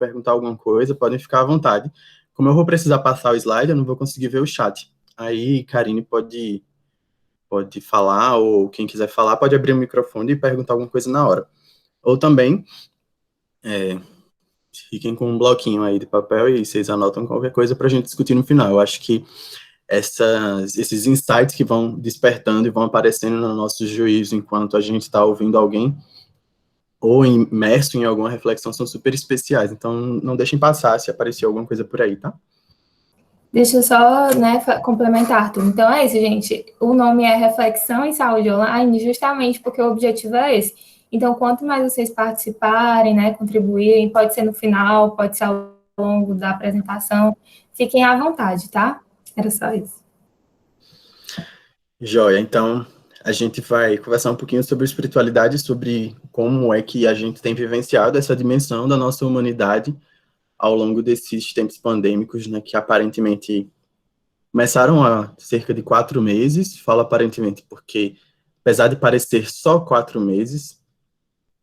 perguntar alguma coisa, podem ficar à vontade. Como eu vou precisar passar o slide, eu não vou conseguir ver o chat. Aí, Karine pode falar, ou quem quiser falar, pode abrir o microfone e perguntar alguma coisa na hora. Ou também, fiquem com um bloquinho aí de papel e vocês anotam qualquer coisa para a gente discutir no final. Eu acho que esses insights que vão despertando e vão aparecendo no nosso juízo enquanto a gente está ouvindo alguém ou imerso em alguma reflexão são super especiais. Então, não deixem passar se aparecer alguma coisa por aí, tá? Deixa eu só, né, complementar, Arthur. Então é isso, gente. O nome é Reflexão em Saúde Online, justamente porque o objetivo é esse. Então, quanto mais vocês participarem, né, contribuírem, pode ser no final, pode ser ao longo da apresentação, fiquem à vontade, tá? Era só isso. Joia, então a gente vai conversar um pouquinho sobre espiritualidade, sobre como é que a gente tem vivenciado essa dimensão da nossa humanidade ao longo desses tempos pandêmicos, né, que aparentemente começaram há cerca de 4 meses. Falo aparentemente porque, apesar de parecer só 4 meses,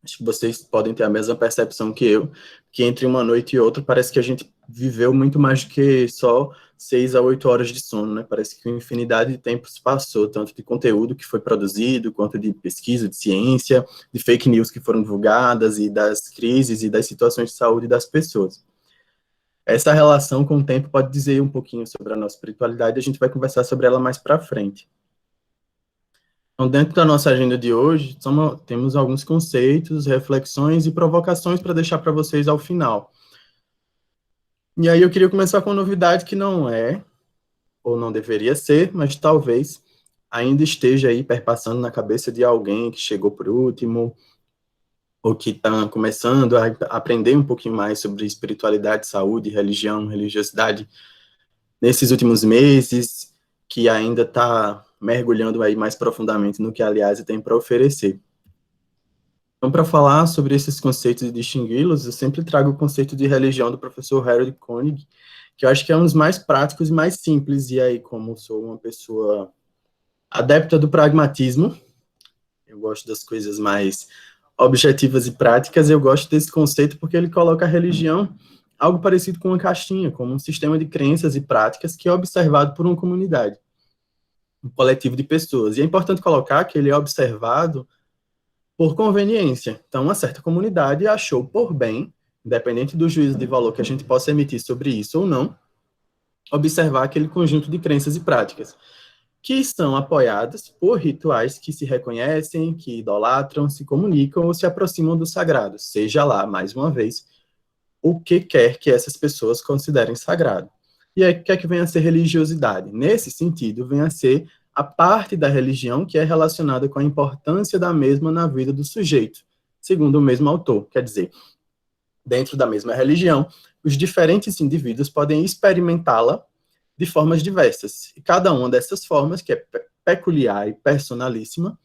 acho que vocês podem ter a mesma percepção que eu, que entre uma noite e outra parece que a gente viveu muito mais do que só 6 a 8 horas de sono, né? Parece que uma infinidade de tempo se passou, tanto de conteúdo que foi produzido, quanto de pesquisa, de ciência, de fake news que foram divulgadas, e das crises e das situações de saúde das pessoas. Essa relação com o tempo pode dizer um pouquinho sobre a nossa espiritualidade, a gente vai conversar sobre ela mais para frente. Então, dentro da nossa agenda de hoje, temos alguns conceitos, reflexões e provocações para deixar para vocês ao final. E aí eu queria começar com uma novidade que não é, ou não deveria ser, mas talvez ainda esteja aí perpassando na cabeça de alguém que chegou por último, ou que está começando a aprender um pouquinho mais sobre espiritualidade, saúde, religião, religiosidade nesses últimos meses, que ainda está mergulhando aí mais profundamente no que a Aliase tem para oferecer. Então, para falar sobre esses conceitos e distingui-los, eu sempre trago o conceito de religião do professor Harold Koenig, que eu acho que é um dos mais práticos e mais simples. E aí, como sou uma pessoa adepta do pragmatismo, eu gosto das coisas mais objetivas e práticas, eu gosto desse conceito porque ele coloca a religião algo parecido com uma caixinha, como um sistema de crenças e práticas que é observado por uma comunidade, um coletivo de pessoas. E é importante colocar que ele é observado por conveniência. Então, uma certa comunidade achou por bem, independente do juízo de valor que a gente possa emitir sobre isso ou não, observar aquele conjunto de crenças e práticas, que são apoiadas por rituais que se reconhecem, que idolatram, se comunicam ou se aproximam do sagrado, seja lá, mais uma vez, o que quer que essas pessoas considerem sagrado. E aí, o que é que vem a ser religiosidade? Nesse sentido, vem a ser a parte da religião que é relacionada com a importância da mesma na vida do sujeito, segundo o mesmo autor. Quer dizer, dentro da mesma religião, os diferentes indivíduos podem experimentá-la de formas diversas. E cada uma dessas formas, que é peculiar e personalíssima,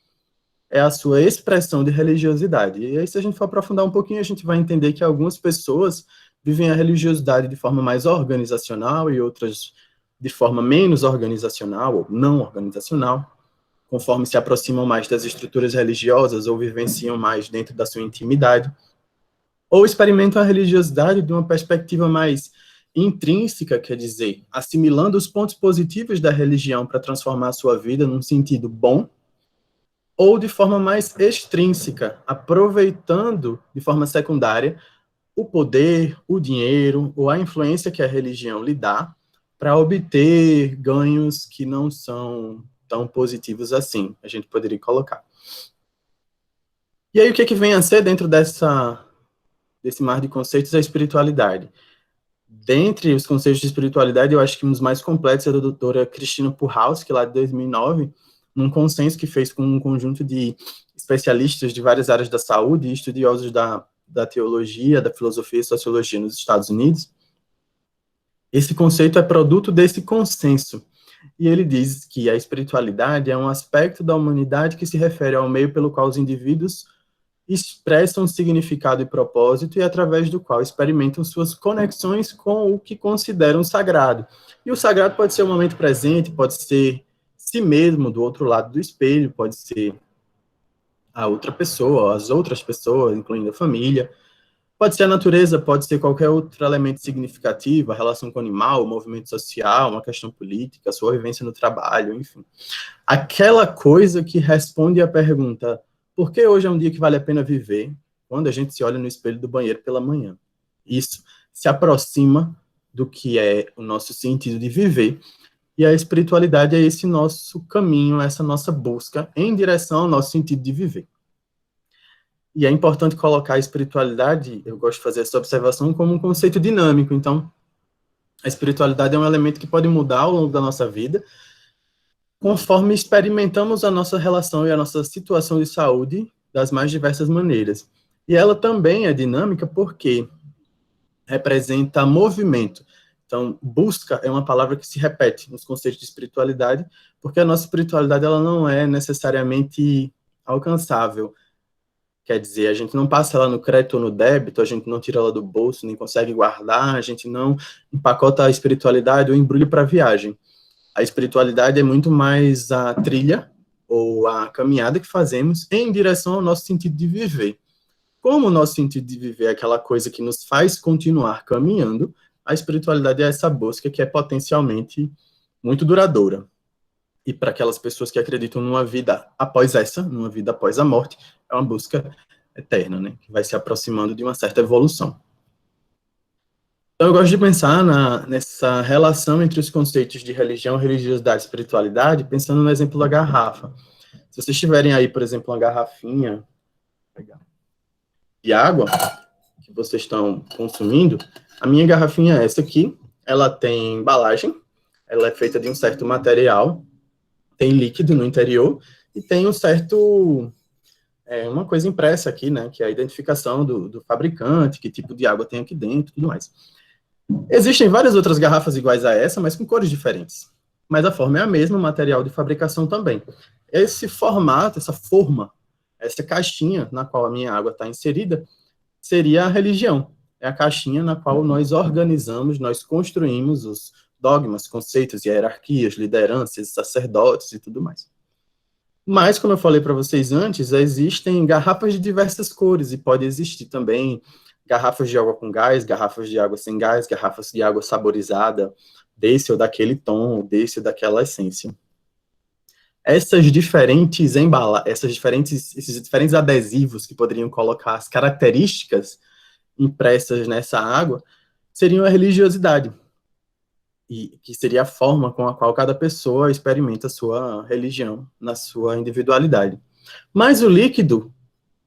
é a sua expressão de religiosidade. E aí, se a gente for aprofundar um pouquinho, a gente vai entender que algumas pessoas vivem a religiosidade de forma mais organizacional e outras de forma menos organizacional ou não organizacional, conforme se aproximam mais das estruturas religiosas ou vivenciam mais dentro da sua intimidade, ou experimentam a religiosidade de uma perspectiva mais intrínseca, quer dizer, assimilando os pontos positivos da religião para transformar a sua vida num sentido bom, ou de forma mais extrínseca, aproveitando de forma secundária o poder, o dinheiro ou a influência que a religião lhe dá para obter ganhos que não são tão positivos assim, a gente poderia colocar. E aí, o que é que vem a ser dentro desse mar de conceitos a espiritualidade? Dentre os conceitos de espiritualidade, eu acho que um dos mais completos é da doutora Cristina Puhalski, lá de 2009, num consenso que fez com um conjunto de especialistas de várias áreas da saúde e estudiosos da teologia, da filosofia e sociologia nos Estados Unidos. Esse conceito é produto desse consenso. E ele diz que a espiritualidade é um aspecto da humanidade que se refere ao meio pelo qual os indivíduos expressam significado e propósito e através do qual experimentam suas conexões com o que consideram sagrado. E o sagrado pode ser o momento presente, pode ser si mesmo do outro lado do espelho, pode ser a outra pessoa, as outras pessoas, incluindo a família, Pode ser a natureza, pode ser qualquer outro elemento significativo, a relação com o animal, o movimento social, uma questão política, a sua vivência no trabalho, enfim. Aquela coisa que responde à pergunta, por que hoje é um dia que vale a pena viver, quando a gente se olha no espelho do banheiro pela manhã? Isso se aproxima do que é o nosso sentido de viver, e a espiritualidade é esse nosso caminho, essa nossa busca em direção ao nosso sentido de viver. E é importante colocar a espiritualidade, eu gosto de fazer essa observação, como um conceito dinâmico. Então, a espiritualidade é um elemento que pode mudar ao longo da nossa vida, conforme experimentamos a nossa relação e a nossa situação de saúde das mais diversas maneiras. E ela também é dinâmica porque representa movimento. Então, busca é uma palavra que se repete nos conceitos de espiritualidade, porque a nossa espiritualidade ela não é necessariamente alcançável. Quer dizer, a gente não passa ela no crédito ou no débito, a gente não tira ela do bolso, nem consegue guardar, a gente não empacota a espiritualidade ou embrulha para a viagem. A espiritualidade é muito mais a trilha ou a caminhada que fazemos em direção ao nosso sentido de viver. Como o nosso sentido de viver é aquela coisa que nos faz continuar caminhando, a espiritualidade é essa busca que é potencialmente muito duradoura. E para aquelas pessoas que acreditam numa vida após essa, numa vida após a morte, é uma busca eterna, né? Que vai se aproximando de uma certa evolução. Então, eu gosto de pensar nessa relação entre os conceitos de religião, religiosidade e espiritualidade, pensando no exemplo da garrafa. Se vocês tiverem aí, por exemplo, uma garrafinha de água que vocês estão consumindo, a minha garrafinha é essa aqui, ela tem embalagem, ela é feita de um certo material, tem líquido no interior e tem um certo, uma coisa impressa aqui, né, que é a identificação do fabricante, que tipo de água tem aqui dentro e tudo mais. Existem várias outras garrafas iguais a essa, mas com cores diferentes. Mas a forma é a mesma, o material de fabricação também. Esse formato, essa forma, essa caixinha na qual a minha água está inserida, seria a religião. É a caixinha na qual nós organizamos, nós construímos os dogmas, conceitos, hierarquias, lideranças, sacerdotes e tudo mais. Mas, como eu falei para vocês antes, existem garrafas de diversas cores e pode existir também garrafas de água com gás, garrafas de água sem gás, garrafas de água saborizada, desse ou daquele tom, desse ou daquela essência. Esses diferentes adesivos que poderiam colocar as características impressas nessa água seriam a religiosidade, e que seria a forma com a qual cada pessoa experimenta a sua religião na sua individualidade. Mas o líquido,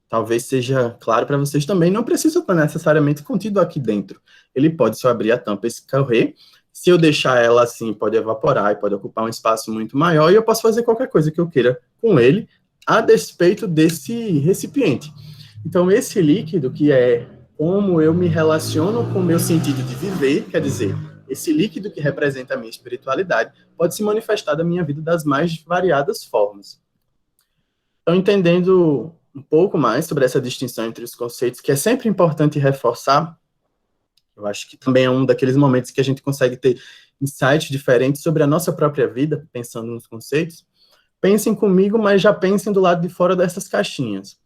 talvez seja claro para vocês também, não precisa estar necessariamente contido aqui dentro. Ele pode só abrir a tampa e escorrer. Se eu deixar ela assim, pode evaporar e pode ocupar um espaço muito maior, e eu posso fazer qualquer coisa que eu queira com ele, a despeito desse recipiente. Então, esse líquido, que é como eu me relaciono com o meu sentido de viver, quer dizer, esse líquido que representa a minha espiritualidade, pode se manifestar da minha vida das mais variadas formas. Então, entendendo um pouco mais sobre essa distinção entre os conceitos, que é sempre importante reforçar, eu acho que também é um daqueles momentos que a gente consegue ter insights diferentes sobre a nossa própria vida, pensando nos conceitos. Pensem comigo, mas já pensem do lado de fora dessas caixinhas.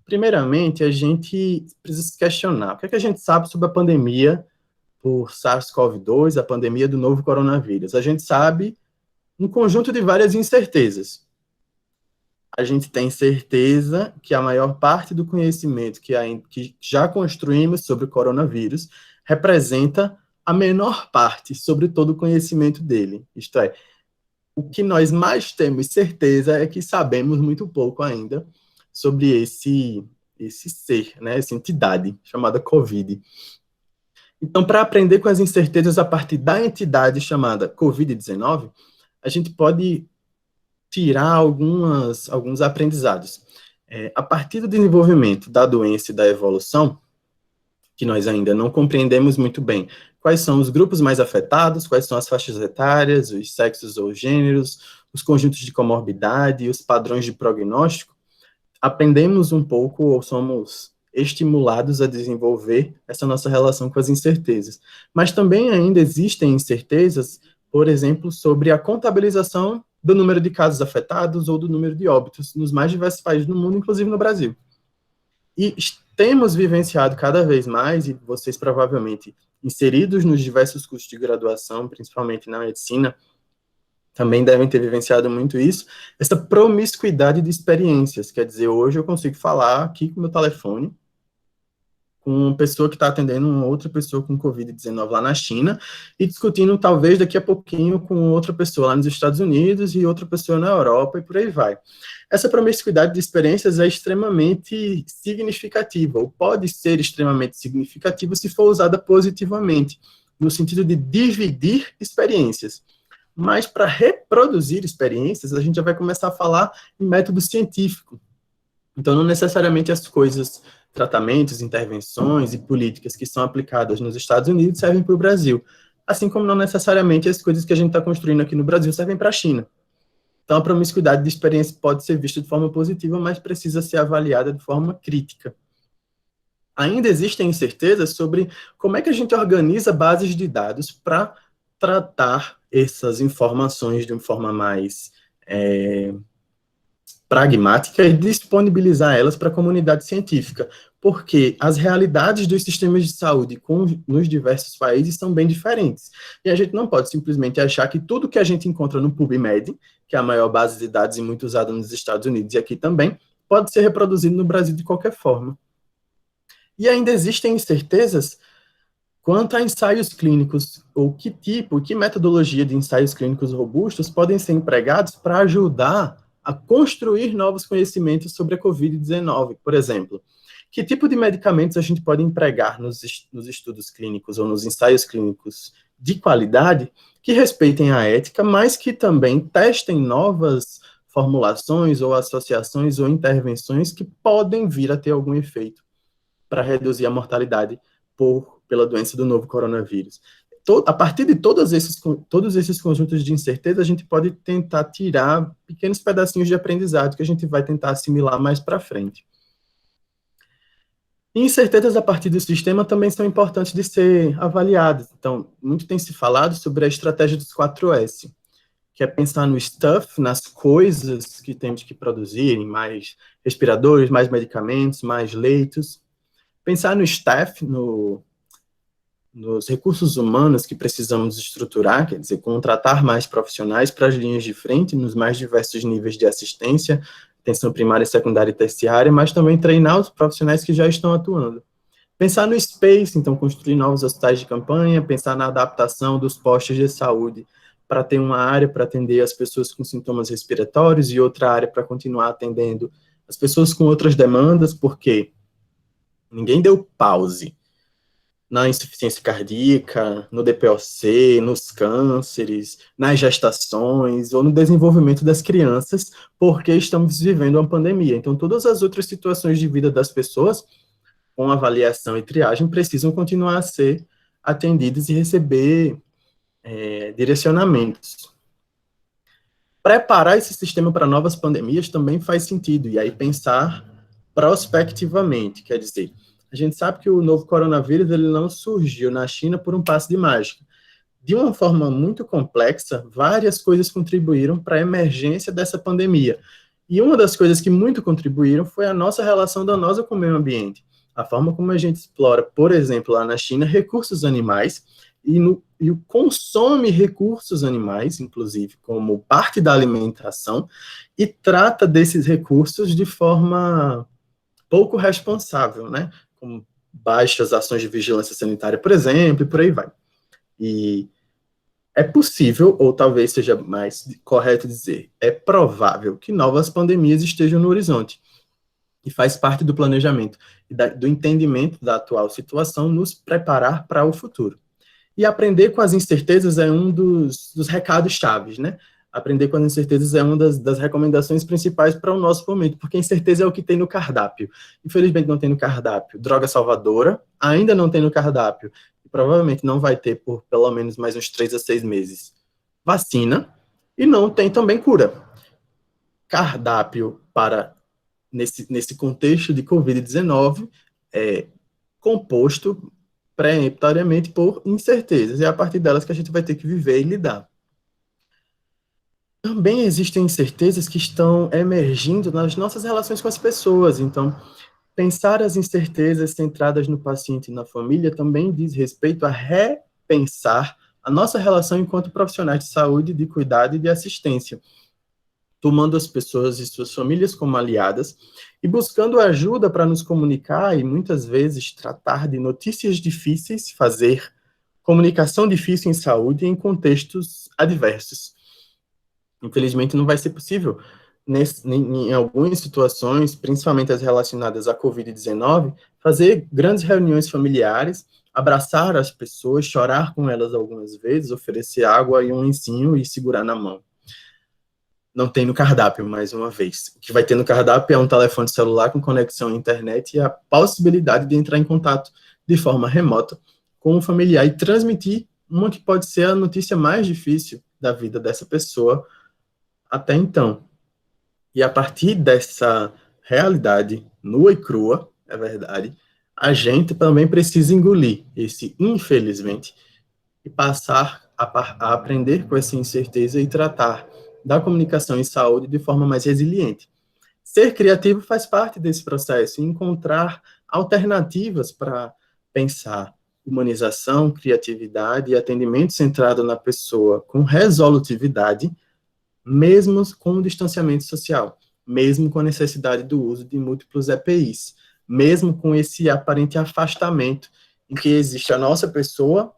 Primeiramente, a gente precisa se questionar. O que é que a gente sabe sobre a pandemia por SARS-CoV-2, a pandemia do novo coronavírus? A gente sabe um conjunto de várias incertezas. A gente tem certeza que a maior parte do conhecimento que já construímos sobre o coronavírus representa a menor parte sobre todo o conhecimento dele. Isto é, o que nós mais temos certeza é que sabemos muito pouco ainda sobre esse ser, né, essa entidade chamada Covid. Então, para aprender com as incertezas a partir da entidade chamada Covid-19, a gente pode tirar alguns aprendizados. A partir do desenvolvimento da doença e da evolução, que nós ainda não compreendemos muito bem quais são os grupos mais afetados, quais são as faixas etárias, os sexos ou gêneros, os conjuntos de comorbidade, os padrões de prognóstico, aprendemos um pouco ou somos estimulados a desenvolver essa nossa relação com as incertezas. Mas também ainda existem incertezas, por exemplo, sobre a contabilização do número de casos afetados ou do número de óbitos nos mais diversos países do mundo, inclusive no Brasil. E temos vivenciado cada vez mais, e vocês provavelmente inseridos nos diversos cursos de graduação, principalmente na medicina, também devem ter vivenciado muito isso, essa promiscuidade de experiências. Quer dizer, hoje eu consigo falar aqui com o meu telefone, com uma pessoa que está atendendo uma outra pessoa com Covid-19 lá na China, e discutindo talvez daqui a pouquinho com outra pessoa lá nos Estados Unidos e outra pessoa na Europa, e por aí vai. Essa promiscuidade de experiências é extremamente significativa, ou pode ser extremamente significativa se for usada positivamente, no sentido de dividir experiências. Mas para reproduzir experiências, a gente já vai começar a falar em método científico. Então, não necessariamente as coisas, tratamentos, intervenções e políticas que são aplicadas nos Estados Unidos servem para o Brasil, assim como não necessariamente as coisas que a gente está construindo aqui no Brasil servem para a China. Então, a promiscuidade de experiência pode ser vista de forma positiva, mas precisa ser avaliada de forma crítica. Ainda existem incertezas sobre como é que a gente organiza bases de dados para tratar essas informações de uma forma mais pragmática e disponibilizar elas para a comunidade científica, porque as realidades dos sistemas de saúde nos diversos países são bem diferentes. E a gente não pode simplesmente achar que tudo que a gente encontra no PubMed, que é a maior base de dados e muito usada nos Estados Unidos e aqui também, pode ser reproduzido no Brasil de qualquer forma. E ainda existem incertezas quanto a ensaios clínicos, ou que metodologia de ensaios clínicos robustos podem ser empregados para ajudar a construir novos conhecimentos sobre a Covid-19, por exemplo. Que tipo de medicamentos a gente pode empregar nos estudos clínicos ou nos ensaios clínicos de qualidade que respeitem a ética, mas que também testem novas formulações ou associações ou intervenções que podem vir a ter algum efeito para reduzir a mortalidade pela doença do novo coronavírus. A partir de todos esses conjuntos de incerteza, a gente pode tentar tirar pequenos pedacinhos de aprendizado que a gente vai tentar assimilar mais para frente. E incertezas a partir do sistema também são importantes de ser avaliadas. Então, muito tem se falado sobre a estratégia dos 4S, que é pensar no stuff, nas coisas que temos que produzir, mais respiradores, mais medicamentos, mais leitos. Pensar no staff, nos recursos humanos que precisamos estruturar, quer dizer, contratar mais profissionais para as linhas de frente, nos mais diversos níveis de assistência, atenção primária, secundária e terciária, mas também treinar os profissionais que já estão atuando. Pensar no space, então, construir novos hospitais de campanha, pensar na adaptação dos postos de saúde para ter uma área para atender as pessoas com sintomas respiratórios e outra área para continuar atendendo as pessoas com outras demandas, porque ninguém deu pause na insuficiência cardíaca, no DPOC, nos cânceres, nas gestações ou no desenvolvimento das crianças, porque estamos vivendo uma pandemia. Então, todas as outras situações de vida das pessoas, com avaliação e triagem, precisam continuar a ser atendidas e receber direcionamentos. Preparar esse sistema para novas pandemias também faz sentido, e aí pensar prospectivamente, quer dizer, a gente sabe que o novo coronavírus ele não surgiu na China por um passe de mágica. De uma forma muito complexa, várias coisas contribuíram para a emergência dessa pandemia. E uma das coisas que muito contribuíram foi a nossa relação danosa com o meio ambiente. A forma como a gente explora, por exemplo, lá na China, recursos animais e consome recursos animais, inclusive, como parte da alimentação, e trata desses recursos de forma pouco responsável, né? Com baixas ações de vigilância sanitária, por exemplo, e por aí vai. E é possível, ou talvez seja mais correto dizer, é provável que novas pandemias estejam no horizonte. E faz parte do planejamento e do entendimento da atual situação nos preparar para o futuro. E aprender com as incertezas é um dos recados chaves, né? Aprender com as incertezas é uma das recomendações principais para o nosso momento, porque a incerteza é o que tem no cardápio. Infelizmente não tem no cardápio droga salvadora, ainda não tem no cardápio, e provavelmente não vai ter por pelo menos mais uns 3 a 6 meses, vacina, e não tem também cura. Cardápio para, nesse contexto de Covid-19, é composto preemptoriamente por incertezas, e é a partir delas que a gente vai ter que viver e lidar. Também existem incertezas que estão emergindo nas nossas relações com as pessoas. Então, Pensar as incertezas centradas no paciente e na família também diz respeito a repensar a nossa relação enquanto profissionais de saúde, de cuidado e de assistência, tomando as pessoas e suas famílias como aliadas e buscando ajuda para nos comunicar e muitas vezes tratar de notícias difíceis, fazer comunicação difícil em saúde em contextos adversos. Infelizmente não vai ser possível em algumas situações, principalmente as relacionadas à Covid-19, fazer grandes reuniões familiares, abraçar as pessoas, chorar com elas algumas vezes, oferecer água e um lencinho e segurar na mão. Não tem no cardápio, mais uma vez. O que vai ter no cardápio é um telefone celular com conexão à internet e a possibilidade de entrar em contato de forma remota com o familiar e transmitir uma que pode ser a notícia mais difícil da vida dessa pessoa até então. E a partir dessa realidade nua e crua, é verdade, a gente também precisa engolir esse infelizmente e passar a aprender com essa incerteza e tratar da comunicação em saúde de forma mais resiliente. Ser criativo faz parte desse processo e encontrar alternativas para pensar humanização, criatividade e atendimento centrado na pessoa com resolutividade, mesmo com o distanciamento social, mesmo com a necessidade do uso de múltiplos EPIs, mesmo com esse aparente afastamento em que existe a nossa pessoa,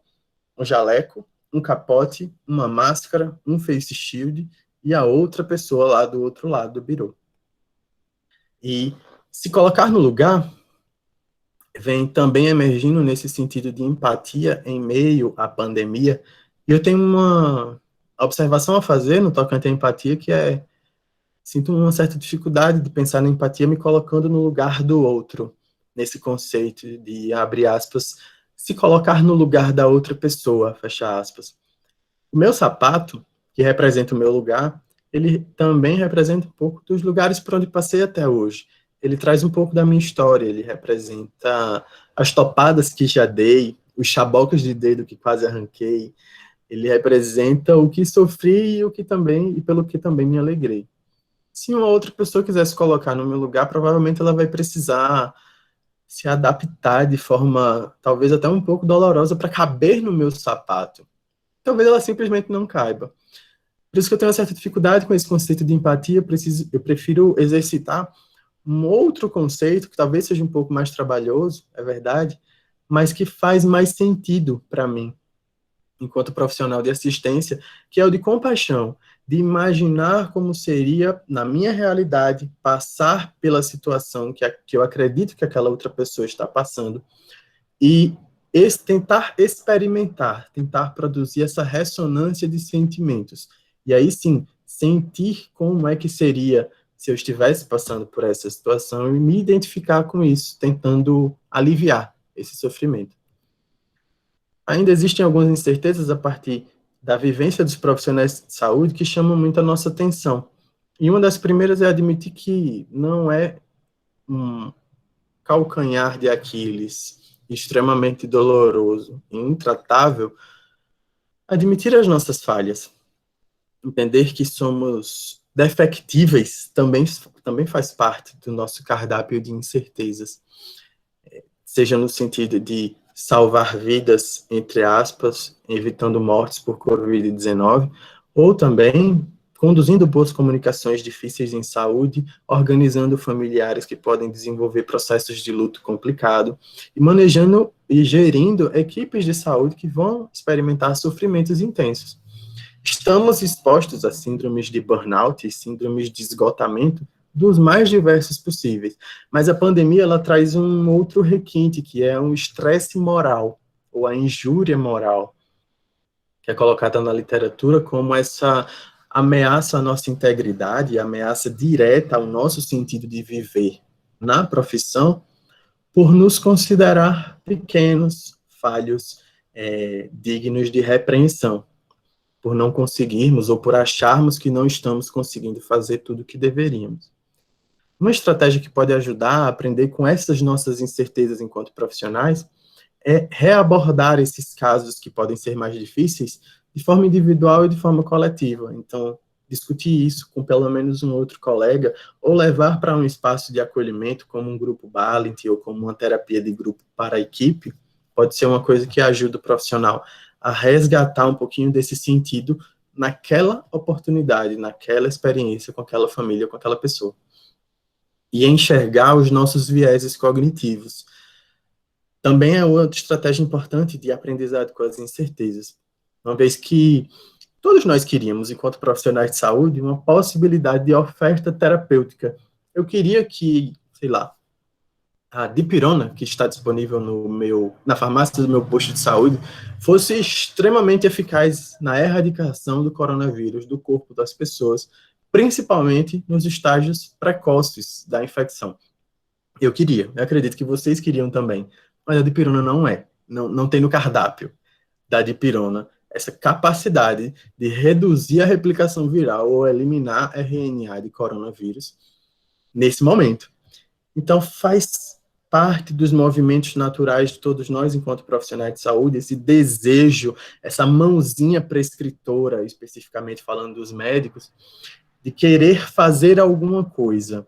um jaleco, um capote, uma máscara, um face shield e a outra pessoa lá do outro lado do birô. E se colocar no lugar vem também emergindo nesse sentido de empatia em meio à pandemia. E eu tenho uma observação a fazer no tocante à empatia, que é, sinto uma certa dificuldade de pensar na empatia me colocando no lugar do outro, nesse conceito de, abre aspas, se colocar no lugar da outra pessoa, fecha aspas. O meu sapato, que representa o meu lugar, ele também representa um pouco dos lugares por onde passei até hoje. Ele traz um pouco da minha história, ele representa as topadas que já dei, os chabocas de dedo que quase arranquei, ele representa o que sofri e o que também, e pelo que também me alegrei. Se uma outra pessoa quiser se colocar no meu lugar, provavelmente ela vai precisar se adaptar de forma, talvez até um pouco dolorosa, para caber no meu sapato. Talvez ela simplesmente não caiba. Por isso que eu tenho uma certa dificuldade com esse conceito de empatia, eu prefiro exercitar um outro conceito, que talvez seja um pouco mais trabalhoso, é verdade, mas que faz mais sentido para mim, enquanto profissional de assistência, que é o de compaixão, de imaginar como seria, na minha realidade, passar pela situação que eu acredito que aquela outra pessoa está passando, e tentar experimentar, tentar produzir essa ressonância de sentimentos. E aí sim, sentir como é que seria se eu estivesse passando por essa situação e me identificar com isso, tentando aliviar esse sofrimento. Ainda existem algumas incertezas a partir da vivência dos profissionais de saúde que chamam muito a nossa atenção. E uma das primeiras é admitir que não é um calcanhar de Aquiles extremamente doloroso e intratável admitir as nossas falhas. Entender que somos defectíveis também faz parte do nosso cardápio de incertezas. Seja no sentido de salvar vidas, entre aspas, evitando mortes por Covid-19, ou também conduzindo boas comunicações difíceis em saúde, organizando familiares que podem desenvolver processos de luto complicado, e manejando e gerindo equipes de saúde que vão experimentar sofrimentos intensos. Estamos expostos a síndromes de burnout e síndromes de esgotamento dos mais diversos possíveis, mas a pandemia ela traz um outro requinte, que é um estresse moral, ou a injúria moral, que é colocada na literatura como essa ameaça à nossa integridade, ameaça direta ao nosso sentido de viver na profissão, por nos considerar pequenos, falhos, dignos de repreensão, por não conseguirmos ou por acharmos que não estamos conseguindo fazer tudo o que deveríamos. Uma estratégia que pode ajudar a aprender com essas nossas incertezas enquanto profissionais é reabordar esses casos que podem ser mais difíceis de forma individual e de forma coletiva. Então, discutir isso com pelo menos um outro colega, ou levar para um espaço de acolhimento, como um grupo Balint, ou como uma terapia de grupo para a equipe, pode ser uma coisa que ajuda o profissional a resgatar um pouquinho desse sentido naquela oportunidade, naquela experiência com aquela família, com aquela pessoa. E enxergar os nossos vieses cognitivos. Também é outra estratégia importante de aprendizado com as incertezas. Uma vez que todos nós queríamos, enquanto profissionais de saúde, uma possibilidade de oferta terapêutica. Eu queria que, sei lá, a dipirona, que está disponível na farmácia do meu posto de saúde, fosse extremamente eficaz na erradicação do coronavírus do corpo das pessoas, principalmente nos estágios precoces da infecção. Eu acredito que vocês queriam também, mas a dipirona não tem no cardápio da dipirona essa capacidade de reduzir a replicação viral ou eliminar RNA de coronavírus nesse momento. Então, faz parte dos movimentos naturais de todos nós, enquanto profissionais de saúde, esse desejo, essa mãozinha prescritora, especificamente falando dos médicos, de querer fazer alguma coisa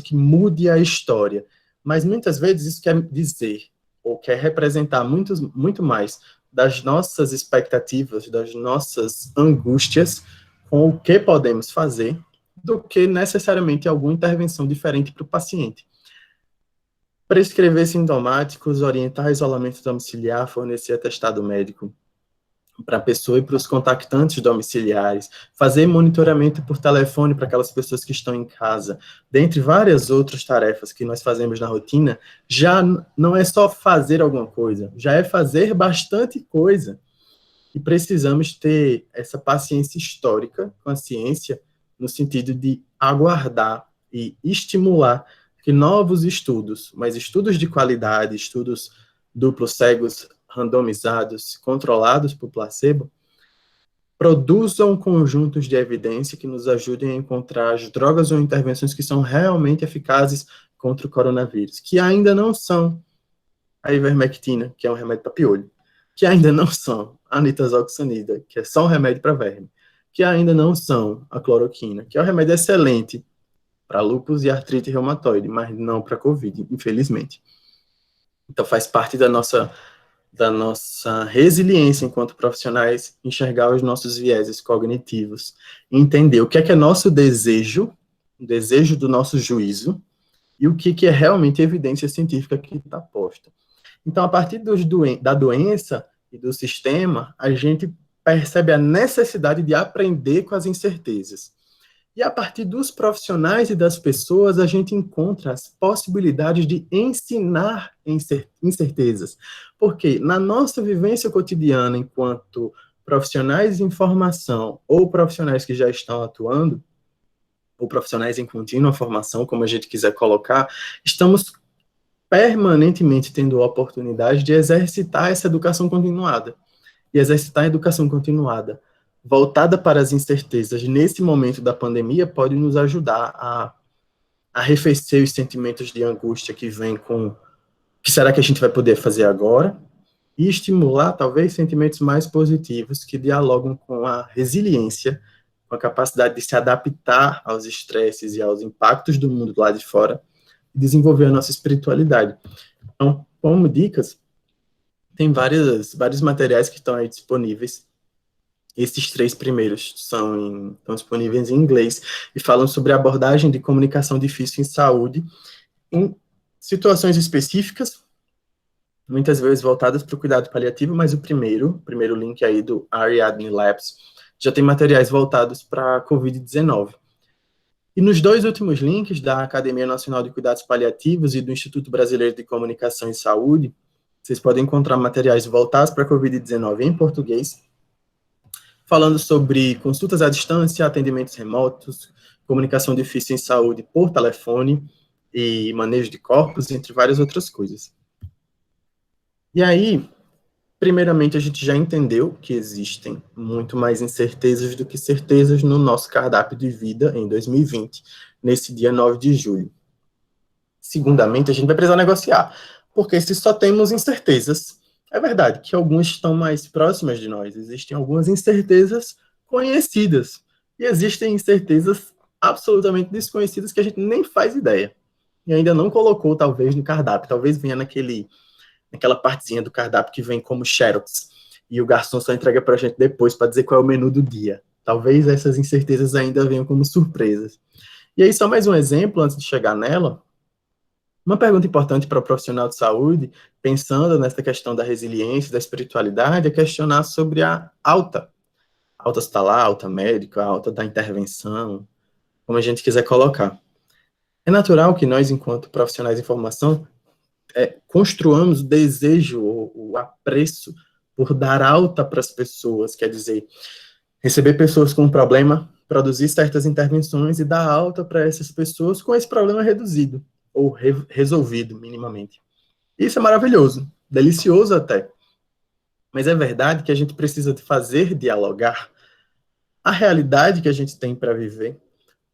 que mude a história. Mas muitas vezes isso quer dizer, ou quer representar muito mais das nossas expectativas, das nossas angústias com o que podemos fazer, do que necessariamente alguma intervenção diferente para o paciente. Prescrever sintomáticos, orientar isolamento domiciliar, fornecer atestado médico para a pessoa e para os contactantes domiciliares, fazer monitoramento por telefone para aquelas pessoas que estão em casa, dentre várias outras tarefas que nós fazemos na rotina, já não é só fazer alguma coisa, já é fazer bastante coisa. E precisamos ter essa paciência histórica com a ciência, no sentido de aguardar e estimular que novos estudos, mas estudos de qualidade, estudos duplos cegos, randomizados, controlados por placebo, produzam conjuntos de evidência que nos ajudem a encontrar as drogas ou intervenções que são realmente eficazes contra o coronavírus, que ainda não são a ivermectina, que é um remédio para piolho, que ainda não são a nitazoxanida, que é só um remédio para verme, que ainda não são a cloroquina, que é um remédio excelente para lúpus e artrite reumatoide, mas não para Covid, infelizmente. Então faz parte da nossa resiliência enquanto profissionais, enxergar os nossos vieses cognitivos, entender o que é nosso desejo, o desejo do nosso juízo, e o que é realmente evidência científica que está posta. Então, a partir da doença e do sistema, a gente percebe a necessidade de aprender com as incertezas. E a partir dos profissionais e das pessoas, a gente encontra as possibilidades de ensinar incertezas. Porque na nossa vivência cotidiana, enquanto profissionais em formação, ou profissionais que já estão atuando, ou profissionais em contínua formação, como a gente quiser colocar, estamos permanentemente tendo a oportunidade de exercitar essa educação continuada. E exercitar a educação continuada voltada para as incertezas nesse momento da pandemia pode nos ajudar a arrefecer os sentimentos de angústia que vem com o que será que a gente vai poder fazer agora e estimular, talvez, sentimentos mais positivos que dialogam com a resiliência, com a capacidade de se adaptar aos estresses e aos impactos do mundo lá de fora e desenvolver a nossa espiritualidade. Então, como dicas, tem vários materiais que estão aí disponíveis. Esses 3 primeiros estão disponíveis em inglês e falam sobre a abordagem de comunicação difícil em saúde em situações específicas, muitas vezes voltadas para o cuidado paliativo, mas o primeiro link aí do Ariadne Labs já tem materiais voltados para a Covid-19. E nos 2 últimos links da Academia Nacional de Cuidados Paliativos e do Instituto Brasileiro de Comunicação e Saúde, vocês podem encontrar materiais voltados para a Covid-19 em português, falando sobre consultas à distância, atendimentos remotos, comunicação difícil em saúde por telefone e manejo de corpos, entre várias outras coisas. E aí, primeiramente, a gente já entendeu que existem muito mais incertezas do que certezas no nosso cardápio de vida em 2020, nesse dia 9 de julho. Segundamente, a gente vai precisar negociar, porque se só temos incertezas, é verdade que algumas estão mais próximas de nós, existem algumas incertezas conhecidas, E existem incertezas absolutamente desconhecidas que a gente nem faz ideia. E ainda não colocou, talvez, no cardápio. Talvez venha naquela partezinha do cardápio que vem como xerox. E o garçom só entrega para a gente depois para dizer qual é o menu do dia. Talvez essas incertezas ainda venham como surpresas. E aí, só mais um exemplo, antes de chegar nela, uma pergunta importante para o profissional de saúde, pensando nessa questão da resiliência, da espiritualidade, é questionar sobre a alta. Alta hospitalar, alta médica, alta da intervenção, como a gente quiser colocar. É natural que nós, enquanto profissionais de formação, construamos o desejo, o apreço por dar alta para as pessoas, quer dizer, receber pessoas com um problema, produzir certas intervenções e dar alta para essas pessoas com esse problema reduzido, ou resolvido, minimamente. Isso é maravilhoso, delicioso até. Mas é verdade que a gente precisa de fazer dialogar a realidade que a gente tem para viver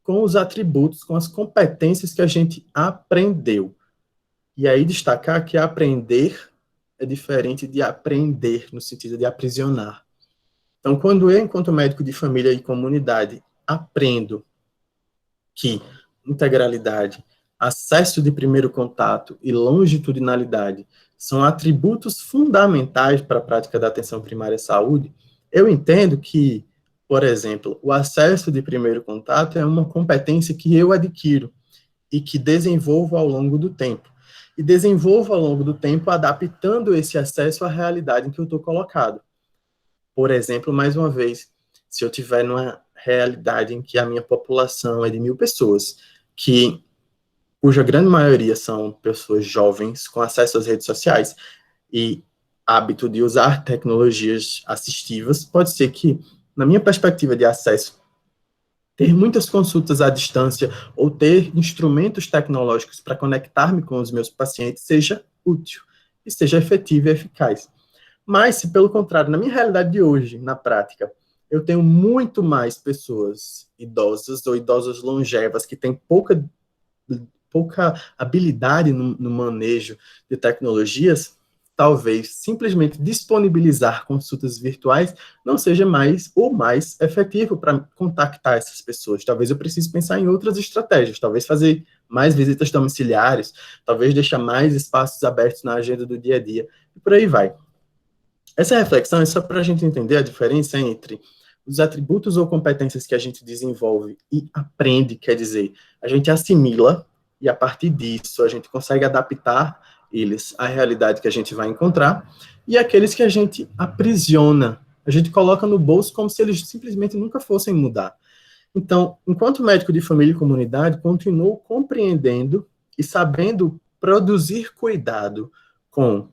com os atributos, com as competências que a gente aprendeu. E aí destacar que aprender é diferente de aprender, no sentido de aprisionar. Então, quando eu, enquanto médico de família e comunidade, aprendo que integralidade, acesso de primeiro contato e longitudinalidade são atributos fundamentais para a prática da atenção primária à saúde, eu entendo que, por exemplo, o acesso de primeiro contato é uma competência que eu adquiro e que desenvolvo ao longo do tempo. E desenvolvo ao longo do tempo adaptando esse acesso à realidade em que eu estou colocado. Por exemplo, mais uma vez, se eu tiver numa realidade em que a minha população é de 1.000 pessoas, cuja grande maioria são pessoas jovens com acesso às redes sociais e hábito de usar tecnologias assistivas, pode ser que, na minha perspectiva de acesso, ter muitas consultas à distância ou ter instrumentos tecnológicos para conectar-me com os meus pacientes seja útil e seja efetivo e eficaz. Mas, se pelo contrário, na minha realidade de hoje, na prática, eu tenho muito mais pessoas idosas ou idosas longevas que têm pouca habilidade no manejo de tecnologias, talvez simplesmente disponibilizar consultas virtuais não seja mais ou mais efetivo para contactar essas pessoas. Talvez eu precise pensar em outras estratégias, talvez fazer mais visitas domiciliares, talvez deixar mais espaços abertos na agenda do dia a dia, e por aí vai. Essa reflexão é só para a gente entender a diferença entre os atributos ou competências que a gente desenvolve e aprende, quer dizer, a gente assimila e a partir disso a gente consegue adaptar eles à realidade que a gente vai encontrar, e aqueles que a gente aprisiona, a gente coloca no bolso como se eles simplesmente nunca fossem mudar. Então, enquanto médico de família e comunidade, continuo compreendendo e sabendo produzir cuidado com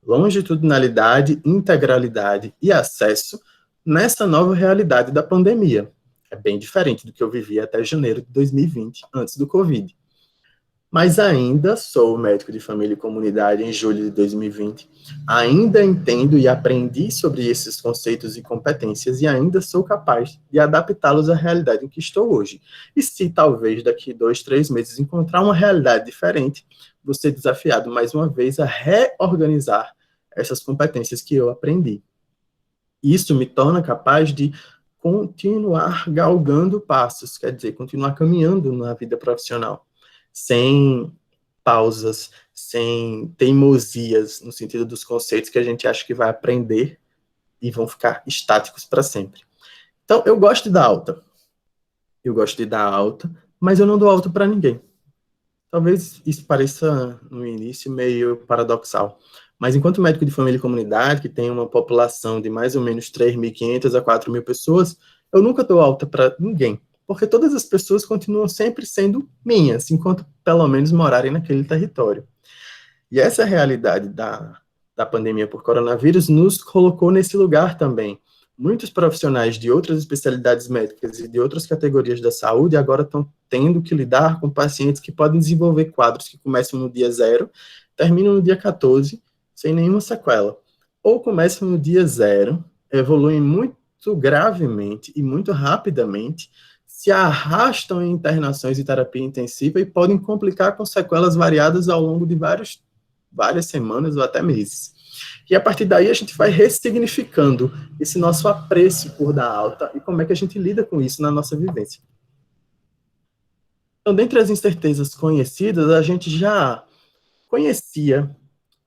longitudinalidade, integralidade e acesso nessa nova realidade da pandemia. É bem diferente do que eu vivia até janeiro de 2020, antes do Covid. Mas ainda sou médico de família e comunidade em julho de 2020. Ainda entendo e aprendi sobre esses conceitos e competências e ainda sou capaz de adaptá-los à realidade em que estou hoje. E se talvez daqui 2, 3 meses encontrar uma realidade diferente, vou ser desafiado mais uma vez a reorganizar essas competências que eu aprendi. Isso me torna capaz de continuar galgando passos, quer dizer, continuar caminhando na vida profissional, sem pausas, sem teimosias, no sentido dos conceitos que a gente acha que vai aprender e vão ficar estáticos para sempre. Então, eu gosto de dar alta. Eu gosto de dar alta, mas eu não dou alta para ninguém. Talvez isso pareça, no início, meio paradoxal. Mas enquanto médico de família e comunidade, que tem uma população de mais ou menos 3.500 a 4.000 pessoas, eu nunca dou alta para ninguém, porque todas as pessoas continuam sempre sendo minhas, enquanto pelo menos morarem naquele território. E essa realidade da pandemia por coronavírus nos colocou nesse lugar também. Muitos profissionais de outras especialidades médicas e de outras categorias da saúde agora estão tendo que lidar com pacientes que podem desenvolver quadros que começam no dia 0, terminam no dia 14, sem nenhuma sequela. Ou começam no dia 0, evoluem muito gravemente e muito rapidamente, se arrastam em internações e terapia intensiva e podem complicar com sequelas variadas ao longo de várias semanas ou até meses. E a partir daí a gente vai ressignificando esse nosso apreço por dar alta e como é que a gente lida com isso na nossa vivência. Então, dentre as incertezas conhecidas, a gente já conhecia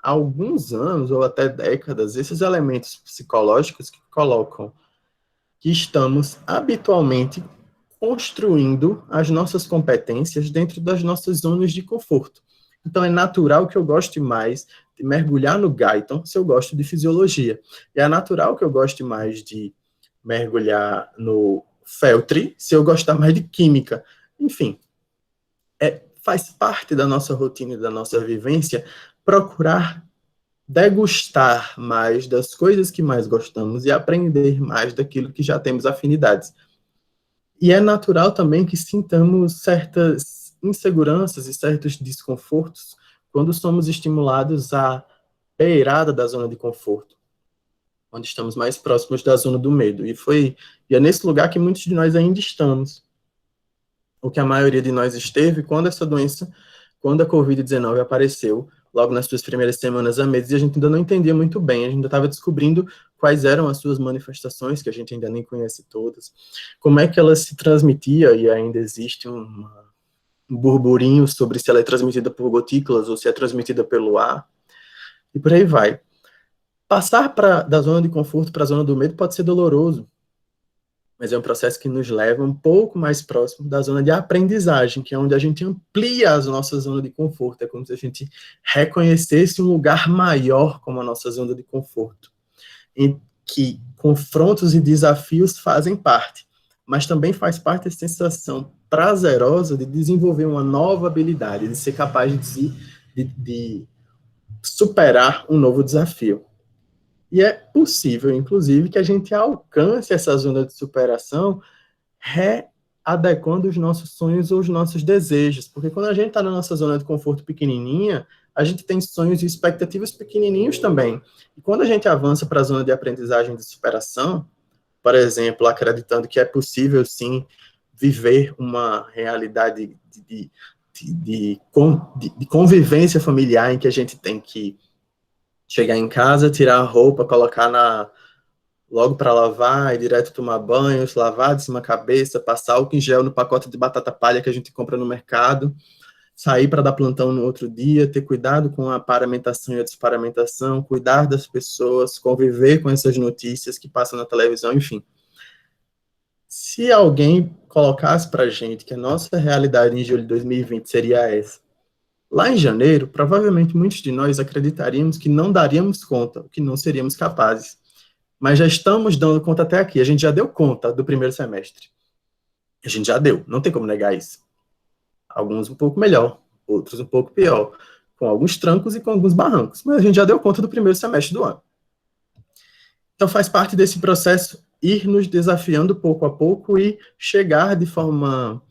há alguns anos ou até décadas esses elementos psicológicos que colocam que estamos habitualmente construindo as nossas competências dentro das nossas zonas de conforto. Então, é natural que eu goste mais de mergulhar no Guyton se eu gosto de fisiologia. E é natural que eu goste mais de mergulhar no Feltri se eu gostar mais de química. Enfim, faz parte da nossa rotina e da nossa vivência procurar degustar mais das coisas que mais gostamos e aprender mais daquilo que já temos afinidades. E é natural também que sintamos certas inseguranças e certos desconfortos quando somos estimulados à beirada da zona de conforto, onde estamos mais próximos da zona do medo. E é nesse lugar que muitos de nós ainda estamos, o que a maioria de nós esteve quando essa doença, quando a Covid-19 apareceu, logo nas suas primeiras semanas a meses, e a gente ainda não entendia muito bem, a gente ainda estava descobrindo quais eram as suas manifestações, que a gente ainda nem conhece todas, como é que ela se transmitia, e ainda existe um burburinho sobre se ela é transmitida por gotículas ou se é transmitida pelo ar, e por aí vai. Passar da zona de conforto para a zona do medo pode ser doloroso, mas é um processo que nos leva um pouco mais próximo da zona de aprendizagem, que é onde a gente amplia a nossa zona de conforto. É como se a gente reconhecesse um lugar maior como a nossa zona de conforto, em que confrontos e desafios fazem parte, mas também faz parte a sensação prazerosa de desenvolver uma nova habilidade, de ser capaz de superar um novo desafio. E é possível, inclusive, que a gente alcance essa zona de superação readequando os nossos sonhos ou os nossos desejos. Porque quando a gente está na nossa zona de conforto pequenininha, a gente tem sonhos e expectativas pequenininhos também. E quando a gente avança para a zona de aprendizagem de superação, por exemplo, acreditando que é possível, sim, viver uma realidade de convivência familiar em que a gente tem que chegar em casa, tirar a roupa, colocar logo para lavar, ir direto tomar banho, lavar de cima a cabeça, passar álcool em gel no pacote de batata palha que a gente compra no mercado, sair para dar plantão no outro dia, ter cuidado com a paramentação e a desparamentação, cuidar das pessoas, conviver com essas notícias que passam na televisão, enfim. Se alguém colocasse para a gente que a nossa realidade em julho de 2020 seria essa, lá em janeiro, provavelmente muitos de nós acreditaríamos que não daríamos conta, que não seríamos capazes. Mas já estamos dando conta até aqui. A gente já deu conta do primeiro semestre. A gente já deu, não tem como negar isso. Alguns um pouco melhor, outros um pouco pior, com alguns trancos e com alguns barrancos. Mas a gente já deu conta do primeiro semestre do ano. Então faz parte desse processo ir nos desafiando pouco a pouco e chegar de forma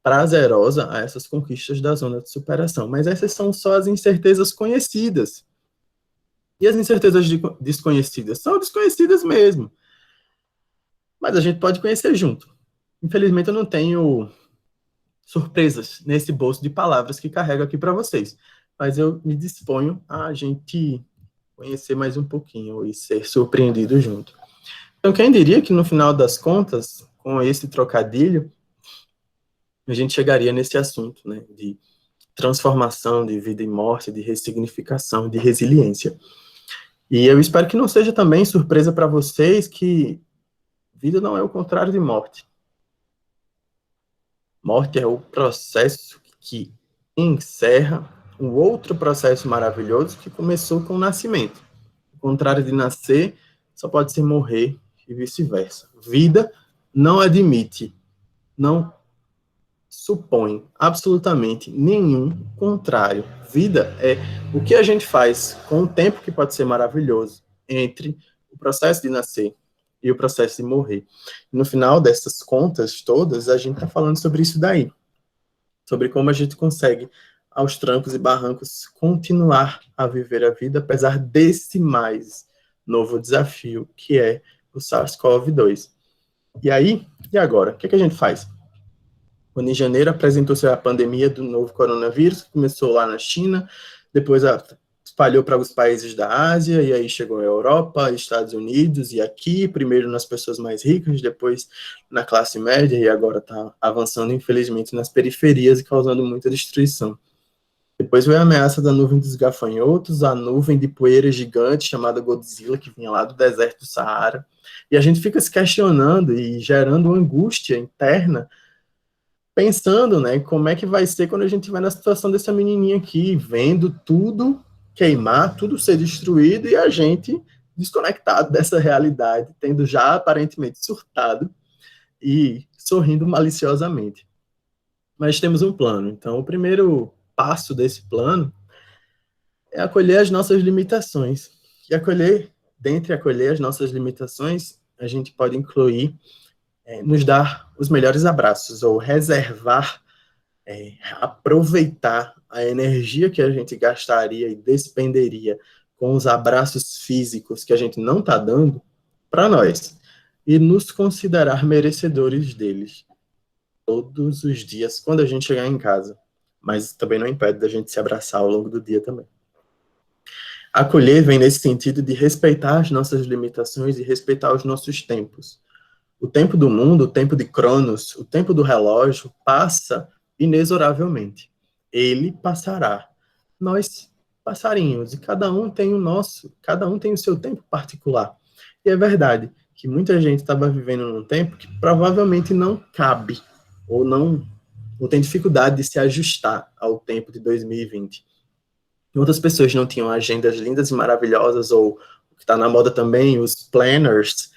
prazerosa a essas conquistas da zona de superação. Mas essas são só as incertezas conhecidas. E as incertezas desconhecidas? São desconhecidas mesmo. Mas a gente pode conhecer junto. Infelizmente, eu não tenho surpresas nesse bolso de palavras que carrego aqui para vocês. Mas eu me disponho a gente conhecer mais um pouquinho e ser surpreendido junto. Então, quem diria que no final das contas, com esse trocadilho, a gente chegaria nesse assunto, né, de transformação, de vida e morte, de ressignificação, de resiliência. E eu espero que não seja também surpresa para vocês que vida não é o contrário de morte. Morte é o processo que encerra um outro processo maravilhoso que começou com o nascimento. O contrário de nascer só pode ser morrer e vice-versa. Vida não admite, não supõe absolutamente nenhum contrário. Vida é o que a gente faz com o tempo que pode ser maravilhoso entre o processo de nascer e o processo de morrer. No final dessas contas todas, a gente está falando sobre isso daí. Sobre como a gente consegue, aos trancos e barrancos, continuar a viver a vida, apesar desse mais novo desafio, que é o SARS-CoV-2. E aí, e agora? O que a gente faz? Quando em janeiro apresentou-se a pandemia do novo coronavírus, que começou lá na China, depois espalhou para os países da Ásia, e aí chegou a Europa, Estados Unidos, e aqui, primeiro nas pessoas mais ricas, depois na classe média, e agora está avançando, infelizmente, nas periferias e causando muita destruição. Depois veio a ameaça da nuvem dos gafanhotos, a nuvem de poeira gigante chamada Godzilla, que vinha lá do deserto do Saara, e a gente fica se questionando e gerando uma angústia interna, pensando, né, como é que vai ser quando a gente estiver na situação dessa menininha aqui, vendo tudo queimar, tudo ser destruído e a gente desconectado dessa realidade, tendo já aparentemente surtado e sorrindo maliciosamente. Mas temos um plano. Então, o primeiro passo desse plano é acolher as nossas limitações. E dentre acolher as nossas limitações, a gente pode incluir nos dar os melhores abraços, ou reservar, aproveitar a energia que a gente gastaria e despenderia com os abraços físicos que a gente não está dando para nós, e nos considerar merecedores deles todos os dias quando a gente chegar em casa. Mas também não impede da gente se abraçar ao longo do dia também. Acolher vem nesse sentido de respeitar as nossas limitações e respeitar os nossos tempos. O tempo do mundo, o tempo de Cronos, o tempo do relógio passa inexoravelmente. Ele passará. Nós passarinhos, e cada um tem o seu tempo particular. E é verdade que muita gente estava vivendo num tempo que provavelmente não cabe, ou tem dificuldade de se ajustar ao tempo de 2020. Muitas pessoas não tinham agendas lindas e maravilhosas, ou o que está na moda também, os planners,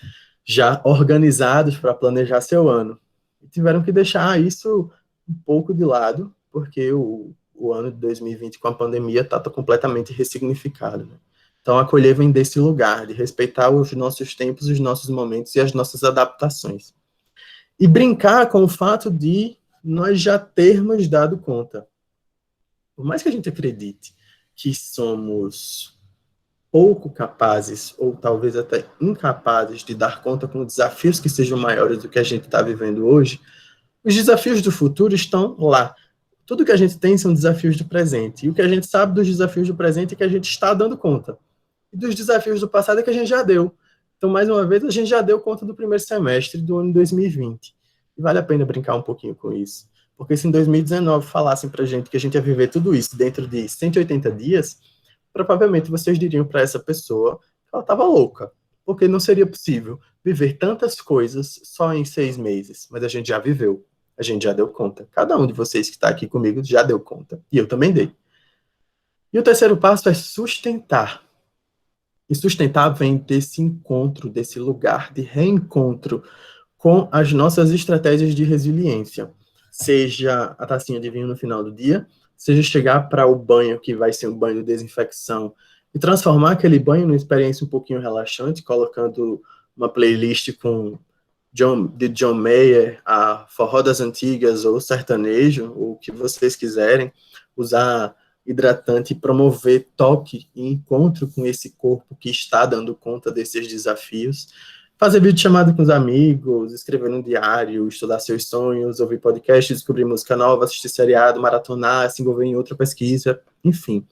já organizados para planejar seu ano. E tiveram que deixar isso um pouco de lado, porque o ano de 2020 com a pandemia está completamente ressignificado. Né? Então, acolher vem desse lugar, de respeitar os nossos tempos, os nossos momentos e as nossas adaptações. E brincar com o fato de nós já termos dado conta. Por mais que a gente acredite que somos pouco capazes, ou talvez até incapazes de dar conta com desafios que sejam maiores do que a gente está vivendo hoje, os desafios do futuro estão lá. Tudo que a gente tem são desafios do presente. E o que a gente sabe dos desafios do presente é que a gente está dando conta. E dos desafios do passado é que a gente já deu. Então, mais uma vez, a gente já deu conta do primeiro semestre do ano 2020. E vale a pena brincar um pouquinho com isso. Porque se em 2019 falassem pra gente que a gente ia viver tudo isso dentro de 180 dias, provavelmente vocês diriam para essa pessoa que ela estava louca, porque não seria possível viver tantas coisas só em 6 meses. Mas a gente já viveu, a gente já deu conta. Cada um de vocês que está aqui comigo já deu conta, e eu também dei. E o terceiro passo é sustentar. E sustentar vem desse encontro, desse lugar de reencontro com as nossas estratégias de resiliência. Seja a tacinha de vinho no final do dia, seja chegar para o banho, que vai ser um banho de desinfecção, e transformar aquele banho numa experiência um pouquinho relaxante, colocando uma playlist com de John Mayer, a forró das antigas, ou sertanejo, ou o que vocês quiserem, usar hidratante e promover toque e encontro com esse corpo que está dando conta desses desafios. Fazer videochamada com os amigos, escrever um diário, estudar seus sonhos, ouvir podcast, descobrir música nova, assistir seriado, maratonar, se envolver em outra pesquisa, enfim.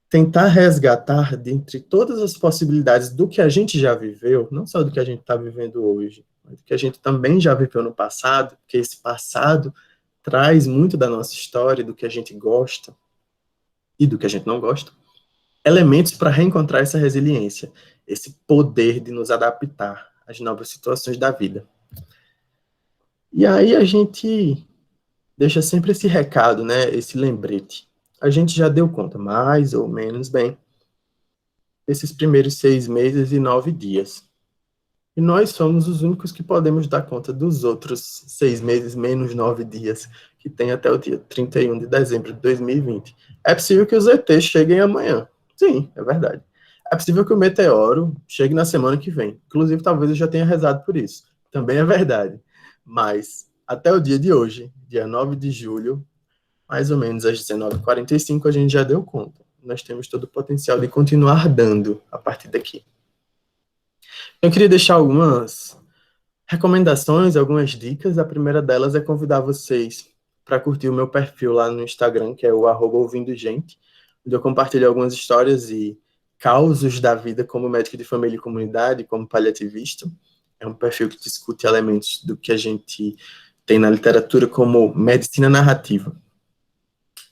Tentar resgatar, dentre todas as possibilidades do que a gente já viveu, não só do que a gente está vivendo hoje, mas do que a gente também já viveu no passado, porque esse passado traz muito da nossa história, do que a gente gosta e do que a gente não gosta, elementos para reencontrar essa resiliência, esse poder de nos adaptar às novas situações da vida. E aí a gente deixa sempre esse recado, né, esse lembrete. A gente já deu conta, mais ou menos bem, desses primeiros 6 meses e 9 dias. E nós somos os únicos que podemos dar conta dos outros 6 meses menos 9 dias, que tem até o dia 31 de dezembro de 2020. É possível que os ETs cheguem amanhã. Sim, é verdade. É possível que o meteoro chegue na semana que vem. Inclusive, talvez eu já tenha rezado por isso. Também é verdade. Mas, até o dia de hoje, dia 9 de julho, mais ou menos às 19h45, a gente já deu conta. Nós temos todo o potencial de continuar dando a partir daqui. Eu queria deixar algumas recomendações, algumas dicas. A primeira delas é convidar vocês para curtir o meu perfil lá no Instagram, que é o @ouvindogente, onde eu compartilho algumas histórias e causos da vida como médico de família e comunidade, como paliativista. É um perfil que discute elementos do que a gente tem na literatura como medicina narrativa.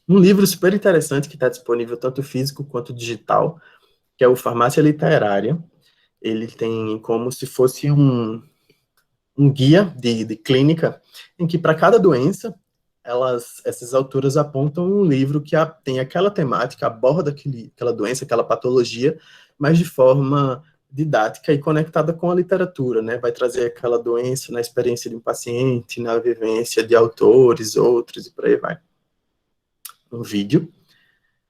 Um livro super interessante que está disponível tanto físico quanto digital, que é o Farmácia Literária. Ele tem como se fosse um guia de clínica, em que para cada doença, essas autoras apontam um livro que tem aquela temática, aborda aquela doença, aquela patologia, mas de forma didática e conectada com a literatura, né? Vai trazer aquela doença na experiência de um paciente, na vivência de autores, outros, e por aí vai. Um vídeo,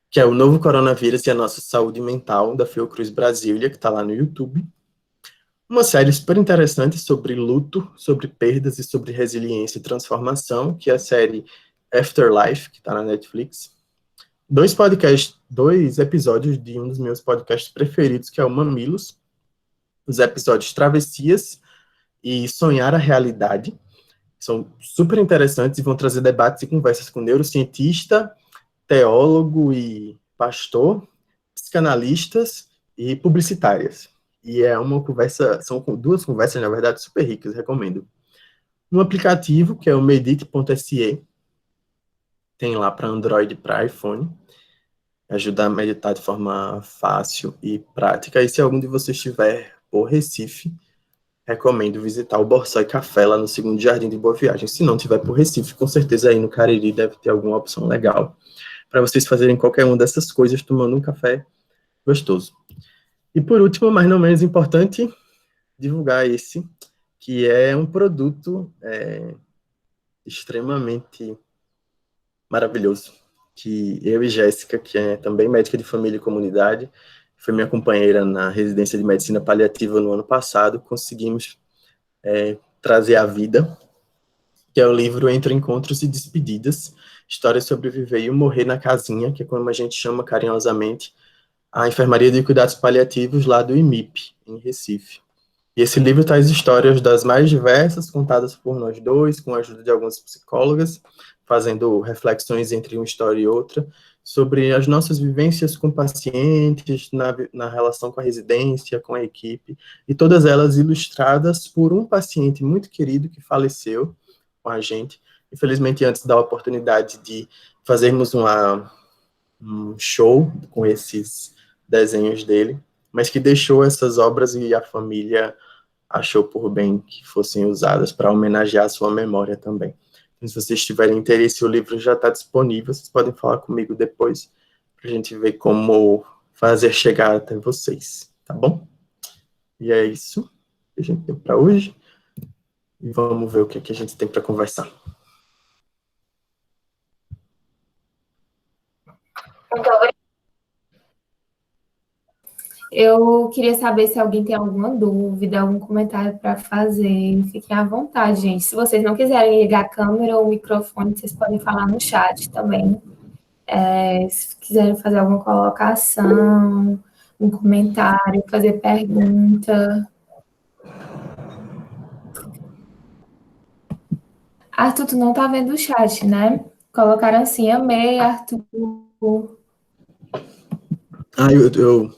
que é o Novo Coronavírus e a Nossa Saúde Mental, da Fiocruz Brasília, que está lá no YouTube. Uma série super interessante sobre luto, sobre perdas e sobre resiliência e transformação, que é a série Afterlife, que está na Netflix. Dois episódios de um dos meus podcasts preferidos, que é o Mamilos. Os episódios Travessias e Sonhar a Realidade. São super interessantes e vão trazer debates e conversas com neurocientista, teólogo e pastor, psicanalistas e publicitárias. E é uma conversa, são duas conversas, na verdade, super ricas, recomendo. Um aplicativo, que é o medite.se, tem lá para Android e para iPhone, ajuda a meditar de forma fácil e prática. E se algum de vocês estiver por Recife, recomendo visitar o Borsoi Café, lá no Segundo Jardim de Boa Viagem. Se não estiver por Recife, com certeza aí no Cariri deve ter alguma opção legal para vocês fazerem qualquer uma dessas coisas tomando um café gostoso. E por último, mas não menos importante, divulgar esse, que é um produto extremamente maravilhoso, que eu e Jéssica, que é também médica de família e comunidade, foi minha companheira na residência de medicina paliativa no ano passado, conseguimos trazer à vida, que é o livro Entre Encontros e Despedidas, Histórias sobre Viver e Morrer na Casinha, que é como a gente chama carinhosamente a Enfermaria de Cuidados Paliativos lá do IMIP, em Recife. E esse livro traz histórias das mais diversas, contadas por nós dois, com a ajuda de algumas psicólogas, fazendo reflexões entre uma história e outra, sobre as nossas vivências com pacientes, na relação com a residência, com a equipe, e todas elas ilustradas por um paciente muito querido que faleceu com a gente. Infelizmente, antes da oportunidade de fazermos um show com esses desenhos dele, mas que deixou essas obras e a família achou por bem que fossem usadas para homenagear a sua memória também. Então, se vocês tiverem interesse, o livro já está disponível, vocês podem falar comigo depois, para a gente ver como fazer chegar até vocês, tá bom? E é isso que a gente tem para hoje, e vamos ver o que a gente tem para conversar. Eu queria saber se alguém tem alguma dúvida, algum comentário para fazer. Fiquem à vontade, gente. Se vocês não quiserem ligar a câmera ou o microfone, vocês podem falar no chat também. Se quiserem fazer alguma colocação, um comentário, fazer pergunta. Arthur, tu não tá vendo o chat, né? Colocaram assim, amei, Arthur. Eu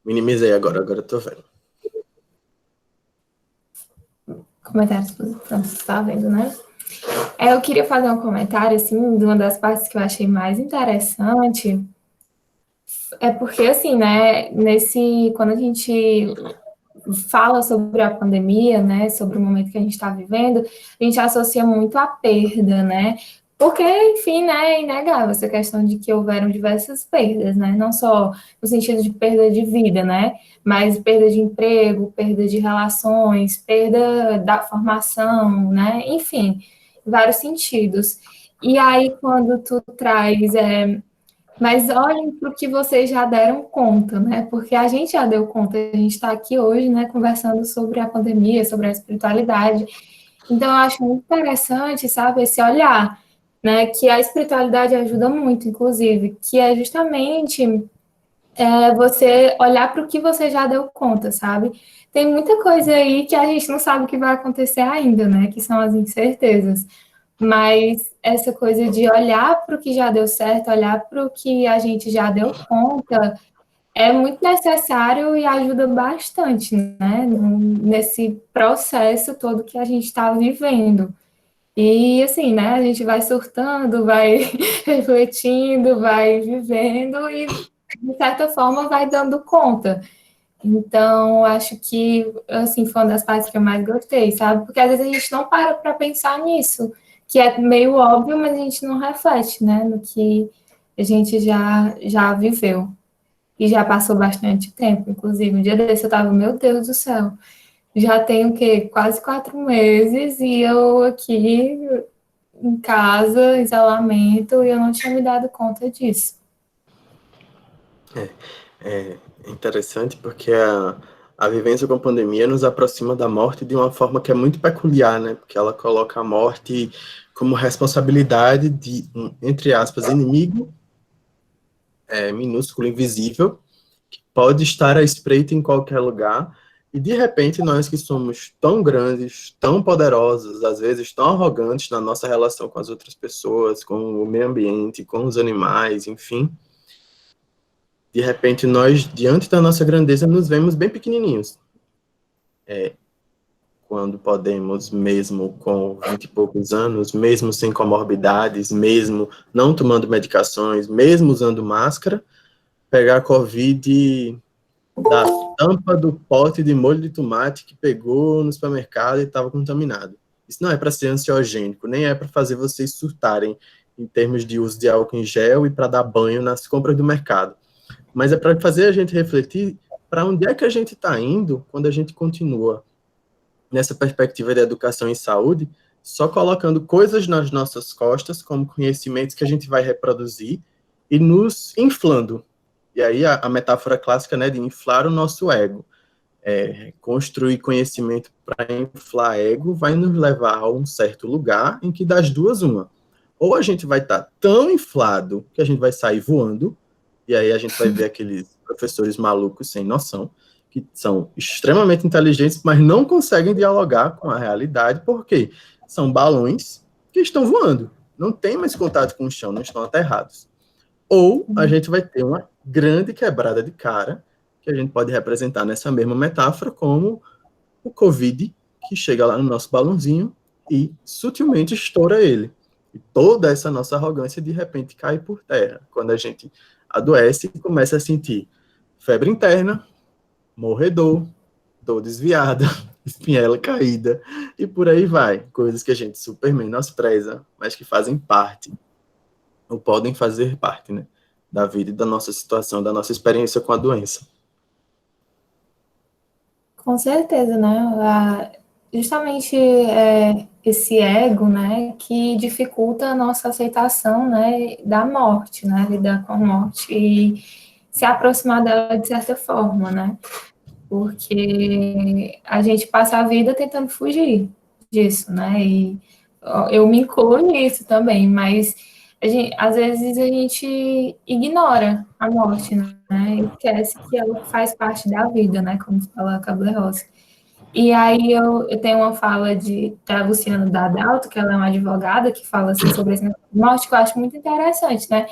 minimizei agora eu tô vendo. Comentários, pronto, você tá vendo, né? Eu queria fazer um comentário, assim, de uma das partes que eu achei mais interessante, porque, assim, né, quando a gente fala sobre a pandemia, né, sobre o momento que a gente está vivendo, a gente associa muito à perda, né, porque, enfim, né, é inegável essa questão de que houveram diversas perdas, né, não só no sentido de perda de vida, né, mas perda de emprego, perda de relações, perda da formação, né, enfim, vários sentidos. E aí, quando tu traz mas olhem para o que vocês já deram conta, né? Porque a gente já deu conta, a gente está aqui hoje, né, conversando sobre a pandemia, sobre a espiritualidade. Então, eu acho muito interessante, sabe, esse olhar, né, que a espiritualidade ajuda muito, inclusive, que é justamente você olhar para o que você já deu conta, sabe? Tem muita coisa aí que a gente não sabe o que vai acontecer ainda, né, que são as incertezas. Mas essa coisa de olhar para o que já deu certo, olhar para o que a gente já deu conta, é muito necessário e ajuda bastante, né? Nesse processo todo que a gente está vivendo. E assim, né? A gente vai surtando, vai refletindo, vai vivendo e, de certa forma, vai dando conta. Então, acho que, assim, foi uma das partes que eu mais gostei, sabe? Porque às vezes a gente não para pensar nisso, que é meio óbvio, mas a gente não reflete, né, no que a gente já viveu. E já passou bastante tempo, inclusive. Um dia desse eu tava, meu Deus do céu, já tem o quê? Quase 4 meses e eu aqui em casa, isolamento, e eu não tinha me dado conta disso. É interessante porque a vivência com a pandemia nos aproxima da morte de uma forma que é muito peculiar, né? Porque ela coloca a morte como responsabilidade de um, entre aspas, inimigo minúsculo, invisível, que pode estar à espreita em qualquer lugar, e de repente nós que somos tão grandes, tão poderosos, às vezes tão arrogantes na nossa relação com as outras pessoas, com o meio ambiente, com os animais, enfim, de repente nós, diante da nossa grandeza, nos vemos bem pequenininhos. Quando podemos, mesmo com 20 e poucos anos, mesmo sem comorbidades, mesmo não tomando medicações, mesmo usando máscara, pegar a Covid da tampa do pote de molho de tomate que pegou no supermercado e estava contaminado. Isso não é para ser ansiogênico, nem é para fazer vocês surtarem em termos de uso de álcool em gel e para dar banho nas compras do mercado. Mas é para fazer a gente refletir para onde é que a gente está indo quando a gente continua nessa perspectiva de educação e saúde, só colocando coisas nas nossas costas, como conhecimentos que a gente vai reproduzir, e nos inflando. E aí a metáfora clássica, né, de inflar o nosso ego. Construir conhecimento para inflar ego vai nos levar a um certo lugar em que das duas, uma. Ou a gente vai estar tão inflado que a gente vai sair voando, e aí a gente vai ver aqueles professores malucos sem noção, que são extremamente inteligentes, mas não conseguem dialogar com a realidade, porque são balões que estão voando, não tem mais contato com o chão, não estão aterrados. Ou a gente vai ter uma grande quebrada de cara, que a gente pode representar nessa mesma metáfora como o Covid, que chega lá no nosso balãozinho e sutilmente estoura ele. E toda essa nossa arrogância de repente cai por terra, quando a gente adoece e começa a sentir febre interna, morredor, dor desviada, espinhela caída, e por aí vai. Coisas que a gente super menospreza, mas que fazem parte, ou podem fazer parte, né, da vida e da nossa situação, da nossa experiência com a doença. Com certeza, né? Justamente esse ego, né, que dificulta a nossa aceitação, né, da morte, né, lidar com a morte e se aproximar dela de certa forma, né? Porque a gente passa a vida tentando fugir disso, né? E eu me incluo nisso também, mas às vezes a gente ignora a morte, né? E esquece que ela faz parte da vida, né? Como fala a Kabler-Ross. E aí eu tenho uma fala da Luciana Dadalto, que ela é uma advogada que fala assim, sobre esse morte, que eu acho muito interessante, né?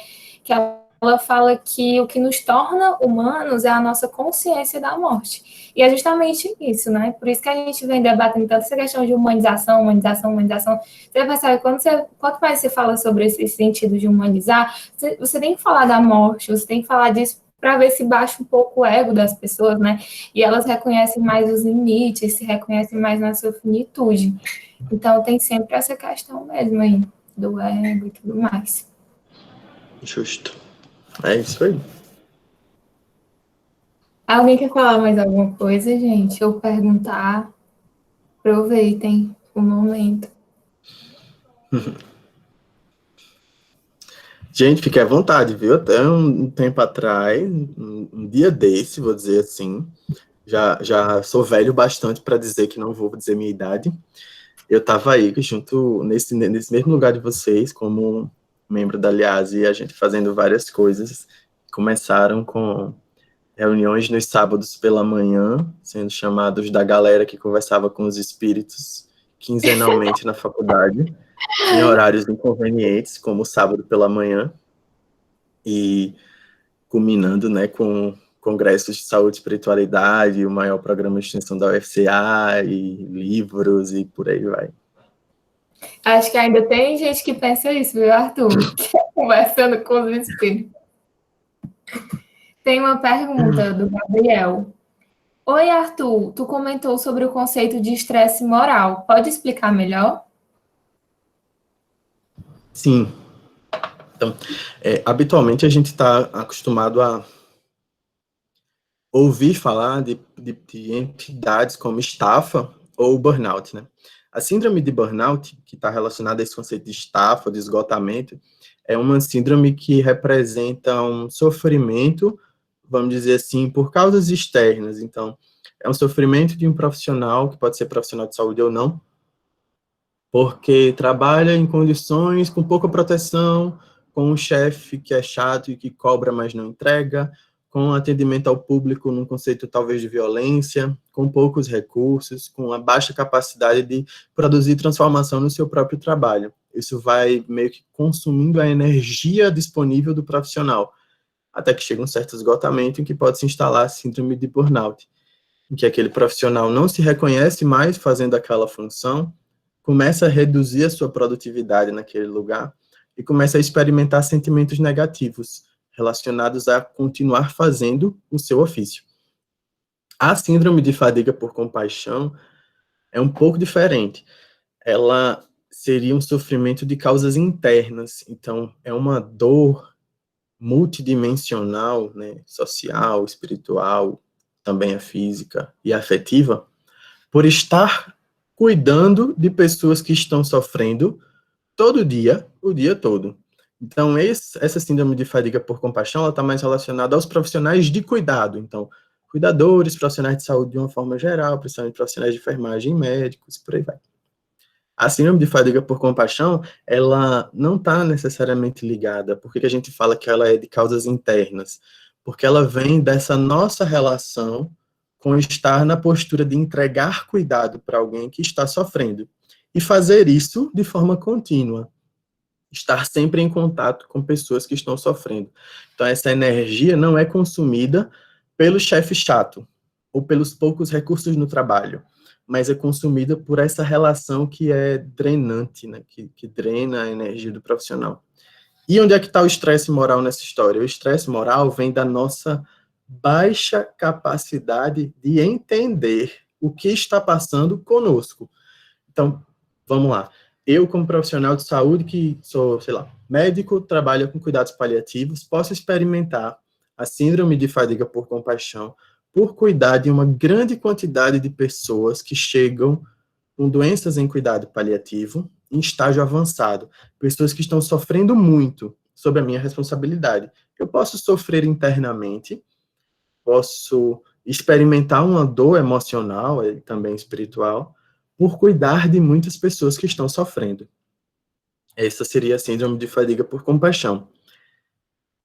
Que ela fala que o que nos torna humanos é a nossa consciência da morte. E é justamente isso, né? Por isso que a gente vem debatendo tanto essa questão de humanização, humanização, humanização. Você percebe, quanto mais você fala sobre esse sentido de humanizar, você tem que falar da morte, você tem que falar disso para ver se baixa um pouco o ego das pessoas, né? E elas reconhecem mais os limites, se reconhecem mais na sua finitude. Então tem sempre essa questão mesmo aí, do ego e tudo mais. Justo. É isso aí. Alguém quer falar mais alguma coisa, gente? Ou perguntar? Aproveitem o momento. Gente, fique à vontade, viu? Até um tempo atrás, um dia desse, vou dizer assim, já sou velho bastante para dizer que não vou dizer minha idade. Eu estava aí junto nesse mesmo lugar de vocês, como membro da Aliase, e a gente fazendo várias coisas. Começaram com reuniões nos sábados pela manhã, sendo chamados da galera que conversava com os espíritos quinzenalmente na faculdade. em horários inconvenientes, como sábado pela manhã, e culminando, né, com congressos de saúde e espiritualidade, o maior programa de extensão da UFCA, e livros, e por aí vai. Acho que ainda tem gente que pensa isso, viu, Arthur? Conversando com os espíritos. Tem uma pergunta do Gabriel. Oi, Arthur, tu comentou sobre o conceito de estresse moral. Pode explicar melhor? Sim. Então, habitualmente a gente está acostumado a ouvir falar de entidades como estafa ou burnout, né? A síndrome de burnout, que está relacionada a esse conceito de estafa, de esgotamento, é uma síndrome que representa um sofrimento, vamos dizer assim, por causas externas. Então, é um sofrimento de um profissional, que pode ser profissional de saúde ou não, porque trabalha em condições com pouca proteção, com um chefe que é chato e que cobra, mas não entrega, com atendimento ao público num conceito talvez de violência, com poucos recursos, com a baixa capacidade de produzir transformação no seu próprio trabalho. Isso vai meio que consumindo a energia disponível do profissional, até que chega um certo esgotamento em que pode se instalar a síndrome de burnout, em que aquele profissional não se reconhece mais fazendo aquela função, começa a reduzir a sua produtividade naquele lugar e começa a experimentar sentimentos negativos relacionados a continuar fazendo o seu ofício. A síndrome de fadiga por compaixão é um pouco diferente. Ela seria um sofrimento de causas internas, então é uma dor multidimensional, né, social, espiritual, também a física e afetiva, por estar cuidando de pessoas que estão sofrendo todo dia, o dia todo. Então, essa síndrome de fadiga por compaixão, ela está mais relacionada aos profissionais de cuidado. Então, cuidadores, profissionais de saúde de uma forma geral, principalmente profissionais de enfermagem, médicos, por aí vai. A síndrome de fadiga por compaixão, ela não está necessariamente ligada. Por que a gente fala que ela é de causas internas? Porque ela vem dessa nossa relação com estar na postura de entregar cuidado para alguém que está sofrendo. E fazer isso de forma contínua. Estar sempre em contato com pessoas que estão sofrendo. Então, essa energia não é consumida pelo chefe chato, ou pelos poucos recursos no trabalho, mas é consumida por essa relação que é drenante, né? que drena a energia do profissional. E onde é que está o estresse moral nessa história? O estresse moral vem da nossa baixa capacidade de entender o que está passando conosco. Então, vamos lá. Eu, como profissional de saúde, que sou, sei lá, médico, trabalho com cuidados paliativos, posso experimentar a síndrome de fadiga por compaixão por cuidar de uma grande quantidade de pessoas que chegam com doenças em cuidado paliativo em estágio avançado, pessoas que estão sofrendo muito sob a minha responsabilidade. Eu posso sofrer internamente, posso experimentar uma dor emocional e também espiritual, por cuidar de muitas pessoas que estão sofrendo. Essa seria a síndrome de fadiga por compaixão.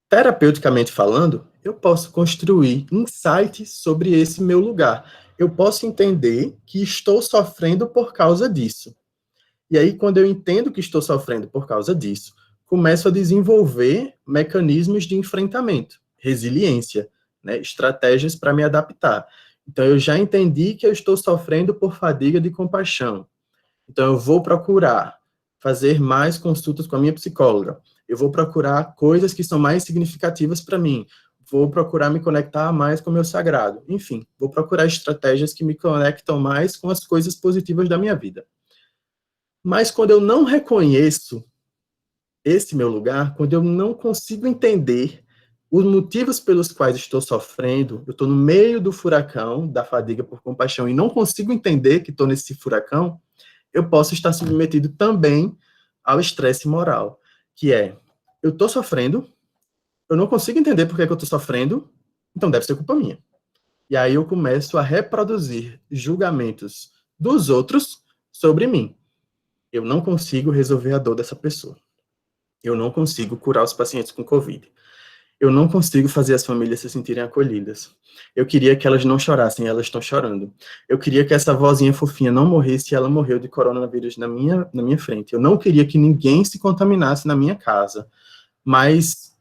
Terapeuticamente falando, eu posso construir insights sobre esse meu lugar. Eu posso entender que estou sofrendo por causa disso. E aí, quando eu entendo que estou sofrendo por causa disso, começo a desenvolver mecanismos de enfrentamento, resiliência, né, estratégias para me adaptar. Então, eu já entendi que eu estou sofrendo por fadiga de compaixão. Então, eu vou procurar fazer mais consultas com a minha psicóloga. Eu vou procurar coisas que são mais significativas para mim. Vou procurar me conectar mais com o meu sagrado. Enfim, vou procurar estratégias que me conectam mais com as coisas positivas da minha vida. Mas quando eu não reconheço esse meu lugar, quando eu não consigo entender os motivos pelos quais estou sofrendo, eu estou no meio do furacão, da fadiga por compaixão, e não consigo entender que estou nesse furacão, eu posso estar submetido também ao estresse moral, que é, eu estou sofrendo, eu não consigo entender por que eu estou sofrendo, então deve ser culpa minha. E aí eu começo a reproduzir julgamentos dos outros sobre mim. Eu não consigo resolver a dor dessa pessoa. Eu não consigo curar os pacientes com Covid. Eu não consigo fazer as famílias se sentirem acolhidas. Eu queria que elas não chorassem, elas estão chorando. Eu queria que essa vozinha fofinha não morresse e ela morreu de coronavírus na minha frente. Eu não queria que ninguém se contaminasse na minha casa, mas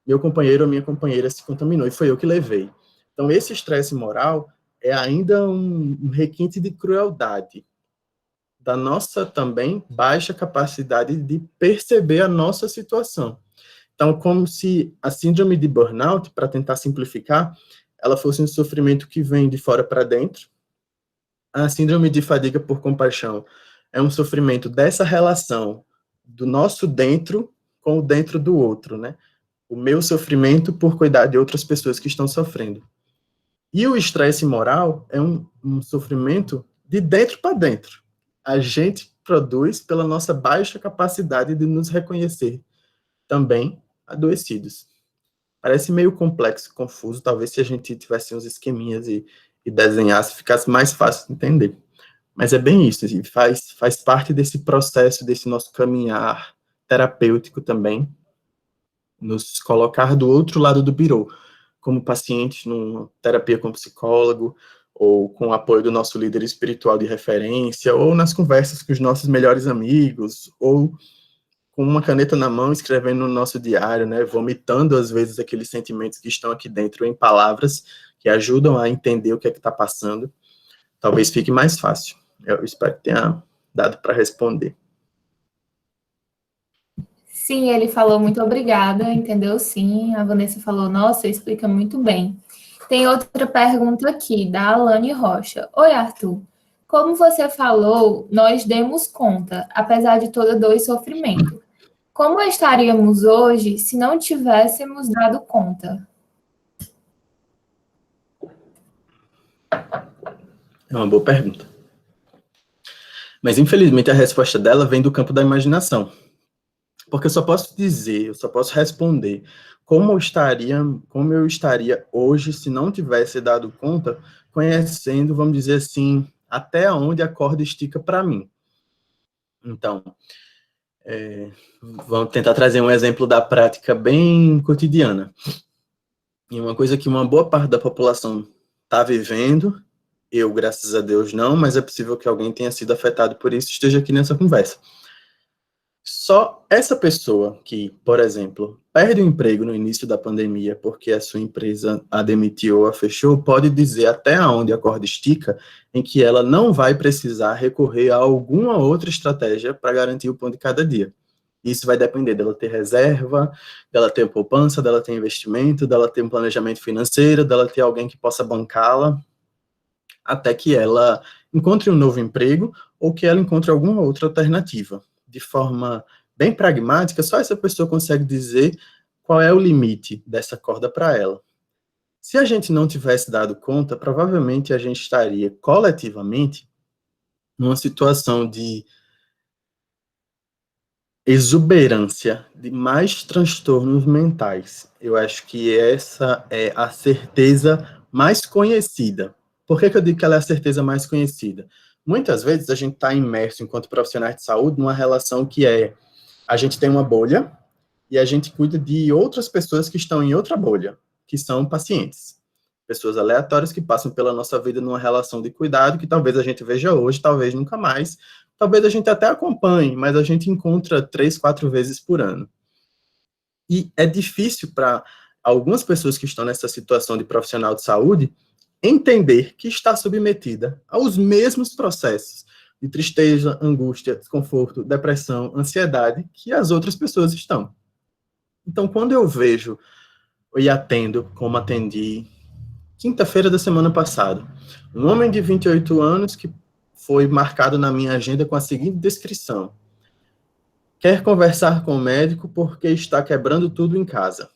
meu companheiro ou minha companheira se contaminou e foi eu que levei. Então, esse estresse moral é ainda um requinte de crueldade, da nossa também baixa capacidade de perceber a nossa situação. Então, como se a síndrome de burnout, para tentar simplificar, ela fosse um sofrimento que vem de fora para dentro. A síndrome de fadiga por compaixão é um sofrimento dessa relação do nosso dentro com o dentro do outro, né? O meu sofrimento por cuidar de outras pessoas que estão sofrendo. E o estresse moral é um sofrimento de dentro para dentro. A gente produz pela nossa baixa capacidade de nos reconhecer também adoecidos. Parece meio complexo, confuso, talvez se a gente tivesse uns esqueminhas e desenhasse, ficasse mais fácil de entender. Mas é bem isso, assim, faz parte desse processo, desse nosso caminhar terapêutico também, nos colocar do outro lado do birô, como pacientes numa terapia com psicólogo, ou com o apoio do nosso líder espiritual de referência, ou nas conversas com os nossos melhores amigos, ou com uma caneta na mão, escrevendo no nosso diário, né, vomitando às vezes aqueles sentimentos que estão aqui dentro em palavras que ajudam a entender o que é que está passando. Talvez fique mais fácil. Eu espero que tenha dado para responder. Sim, ele falou muito obrigada, entendeu? Sim, a Vanessa falou, nossa, explica muito bem. Tem outra pergunta aqui, da Alane Rocha. Oi, Arthur. Como você falou, nós demos conta, apesar de toda dor e sofrimento. Como estaríamos hoje se não tivéssemos dado conta? É uma boa pergunta. Mas, infelizmente, a resposta dela vem do campo da imaginação. Porque eu só posso dizer, eu só posso responder como eu estaria hoje se não tivesse dado conta, conhecendo, vamos dizer assim, até onde a corda estica para mim. Então, vamos tentar trazer um exemplo da prática bem cotidiana. E uma coisa que uma boa parte da população está vivendo, eu, graças a Deus, não, mas é possível que alguém tenha sido afetado por isso e esteja aqui nessa conversa. Só essa pessoa que, por exemplo, perde o emprego no início da pandemia porque a sua empresa a demitiu ou a fechou, pode dizer até onde a corda estica em que ela não vai precisar recorrer a alguma outra estratégia para garantir o pão de cada dia. Isso vai depender dela ter reserva, dela ter poupança, dela ter investimento, dela ter um planejamento financeiro, dela ter alguém que possa bancá-la, até que ela encontre um novo emprego ou que ela encontre alguma outra alternativa. De forma bem pragmática, só essa pessoa consegue dizer qual é o limite dessa corda para ela. Se a gente não tivesse dado conta, provavelmente a gente estaria coletivamente numa situação de exuberância, de mais transtornos mentais. Eu acho que essa é a certeza mais conhecida. Por que eu digo que ela é a certeza mais conhecida? Muitas vezes a gente está imerso, enquanto profissionais de saúde, numa relação que a gente tem uma bolha e a gente cuida de outras pessoas que estão em outra bolha, que são pacientes. Pessoas aleatórias que passam pela nossa vida numa relação de cuidado que talvez a gente veja hoje, talvez nunca mais, talvez a gente até acompanhe, mas a gente encontra 3, 4 vezes por ano. E é difícil para algumas pessoas que estão nessa situação de profissional de saúde entender que está submetida aos mesmos processos de tristeza, angústia, desconforto, depressão, ansiedade que as outras pessoas estão. Então, quando eu vejo e atendo, como atendi quinta-feira da semana passada, um homem de 28 anos que foi marcado na minha agenda com a seguinte descrição: quer conversar com o médico porque está quebrando tudo em casa.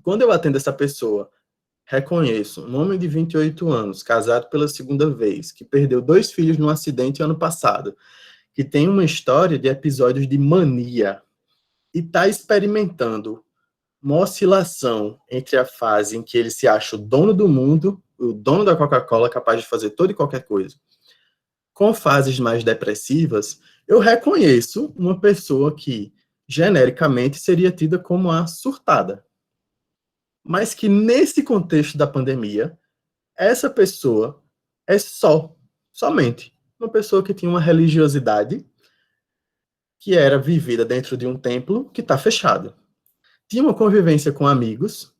Quando eu atendo essa pessoa, reconheço um homem de 28 anos, casado pela segunda vez, que perdeu 2 filhos num acidente ano passado, que tem uma história de episódios de mania e está experimentando uma oscilação entre a fase em que ele se acha o dono do mundo, o dono da Coca-Cola, capaz de fazer toda e qualquer coisa, com fases mais depressivas, eu reconheço uma pessoa que, genericamente, seria tida como a surtada. mas que nesse contexto da pandemia, essa pessoa é somente, uma pessoa que tinha uma religiosidade que era vivida dentro de um templo que está fechado. Tinha uma convivência com amigos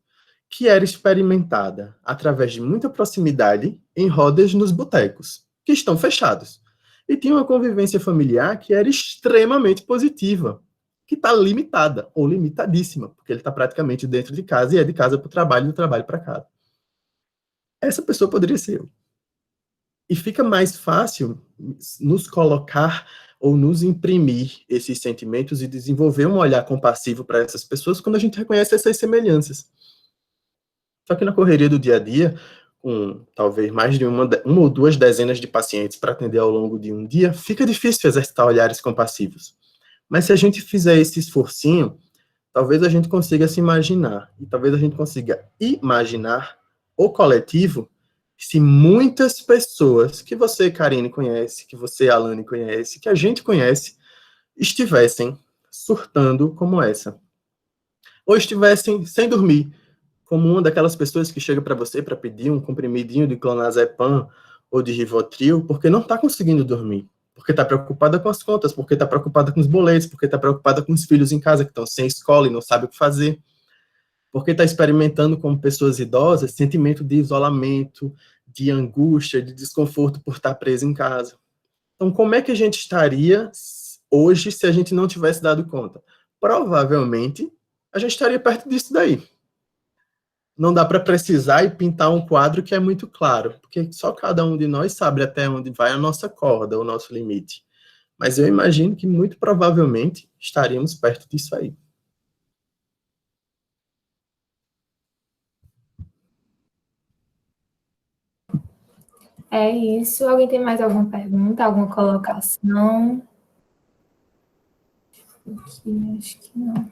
que era experimentada através de muita proximidade em rodas nos botecos, que estão fechados. E tinha uma convivência familiar que era extremamente positiva, que está limitada, ou limitadíssima, porque ele está praticamente dentro de casa e é de casa para o trabalho, do trabalho para casa. Essa pessoa poderia ser eu. E fica mais fácil nos colocar ou nos imprimir esses sentimentos e desenvolver um olhar compassivo para essas pessoas quando a gente reconhece essas semelhanças. Só que na correria do dia a dia, com talvez mais de uma ou duas dezenas de pacientes para atender ao longo de um dia, fica difícil exercitar olhares compassivos. Mas se a gente fizer esse esforcinho, talvez a gente consiga se imaginar, e talvez a gente consiga imaginar o coletivo se muitas pessoas que você, Karine, conhece, que você, Alane, conhece, que a gente conhece, estivessem surtando como essa. Ou estivessem sem dormir, como uma daquelas pessoas que chega para você para pedir um comprimidinho de clonazepam ou de Rivotril, porque não está conseguindo dormir, porque está preocupada com as contas, porque está preocupada com os boletos, porque está preocupada com os filhos em casa que estão sem escola e não sabe o que fazer, porque está experimentando como pessoas idosas sentimento de isolamento, de angústia, de desconforto por estar preso em casa. Então, como é que a gente estaria hoje se a gente não tivesse dado conta? Provavelmente, a gente estaria perto disso daí. Não dá para precisar e pintar um quadro que é muito claro, porque só cada um de nós sabe até onde vai a nossa corda, o nosso limite. Mas eu imagino que muito provavelmente estaríamos perto disso aí. É isso. Alguém tem mais alguma pergunta, alguma colocação? Aqui, acho que não.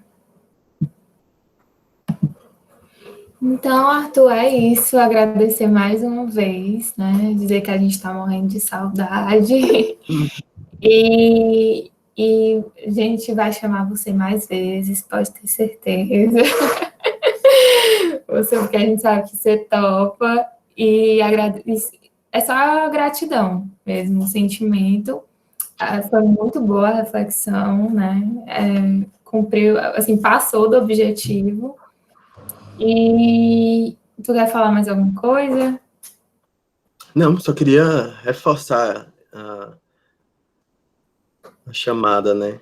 Então, Arthur, é isso. Agradecer mais uma vez, né? Dizer que a gente está morrendo de saudade. E a gente vai chamar você mais vezes, pode ter certeza. Você, porque a gente sabe que você topa. E é só gratidão mesmo, o sentimento. Foi muito boa a reflexão, né? Cumpriu, assim, passou do objetivo. E tu quer falar mais alguma coisa? Não, só queria reforçar a chamada, né?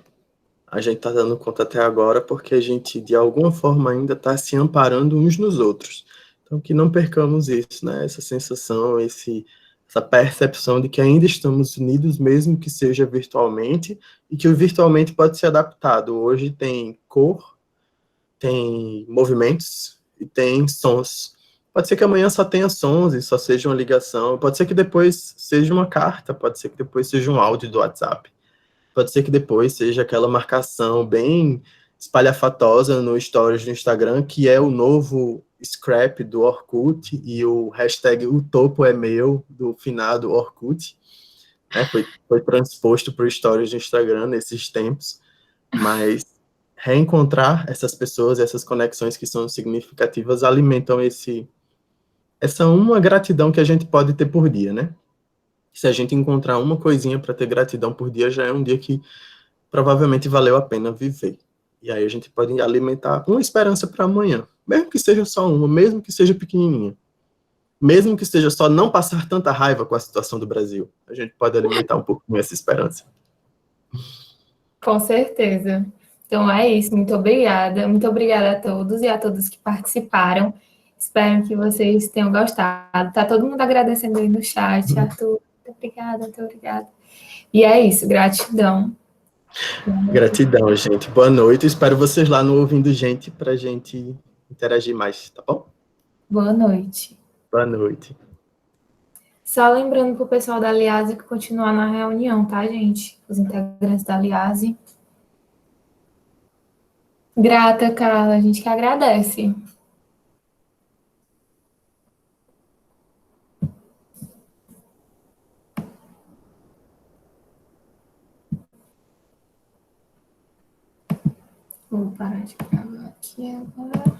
A gente está dando conta até agora porque a gente, de alguma forma, ainda está se amparando uns nos outros. Então, que não percamos isso, né? Essa sensação, essa percepção de que ainda estamos unidos, mesmo que seja virtualmente, e que o virtualmente pode ser adaptado. Hoje tem cor, tem movimentos e tem sons. Pode ser que amanhã só tenha sons e só seja uma ligação. Pode ser que depois seja uma carta, pode ser que depois seja um áudio do WhatsApp. Pode ser que depois seja aquela marcação bem espalhafatosa no stories do Instagram, que é o novo scrap do Orkut e o hashtag o topo é meu, do finado Orkut. Né? Foi transposto para o stories do Instagram nesses tempos, mas reencontrar essas pessoas, essas conexões que são significativas, alimentam essa uma gratidão que a gente pode ter por dia, né? Se a gente encontrar uma coisinha para ter gratidão por dia, já é um dia que provavelmente valeu a pena viver. E aí a gente pode alimentar uma esperança para amanhã, mesmo que seja só uma, mesmo que seja pequenininha, mesmo que seja só não passar tanta raiva com a situação do Brasil, a gente pode alimentar um pouco essa esperança. Com certeza. Então é isso. Muito obrigada. Muito obrigada a todos e a todas que participaram. Espero que vocês tenham gostado. Tá todo mundo agradecendo aí no chat. Arthur, muito obrigada, muito obrigada. E é isso. Gratidão. Gratidão, gente. Boa noite. Espero vocês lá no Ouvindo Gente para a gente interagir mais, tá bom? Boa noite. Boa noite. Só lembrando para o pessoal da Aliase que continuar na reunião, tá, gente? Os integrantes da Aliase. Grata, Carla. A gente que agradece. Vou parar de gravar aqui agora.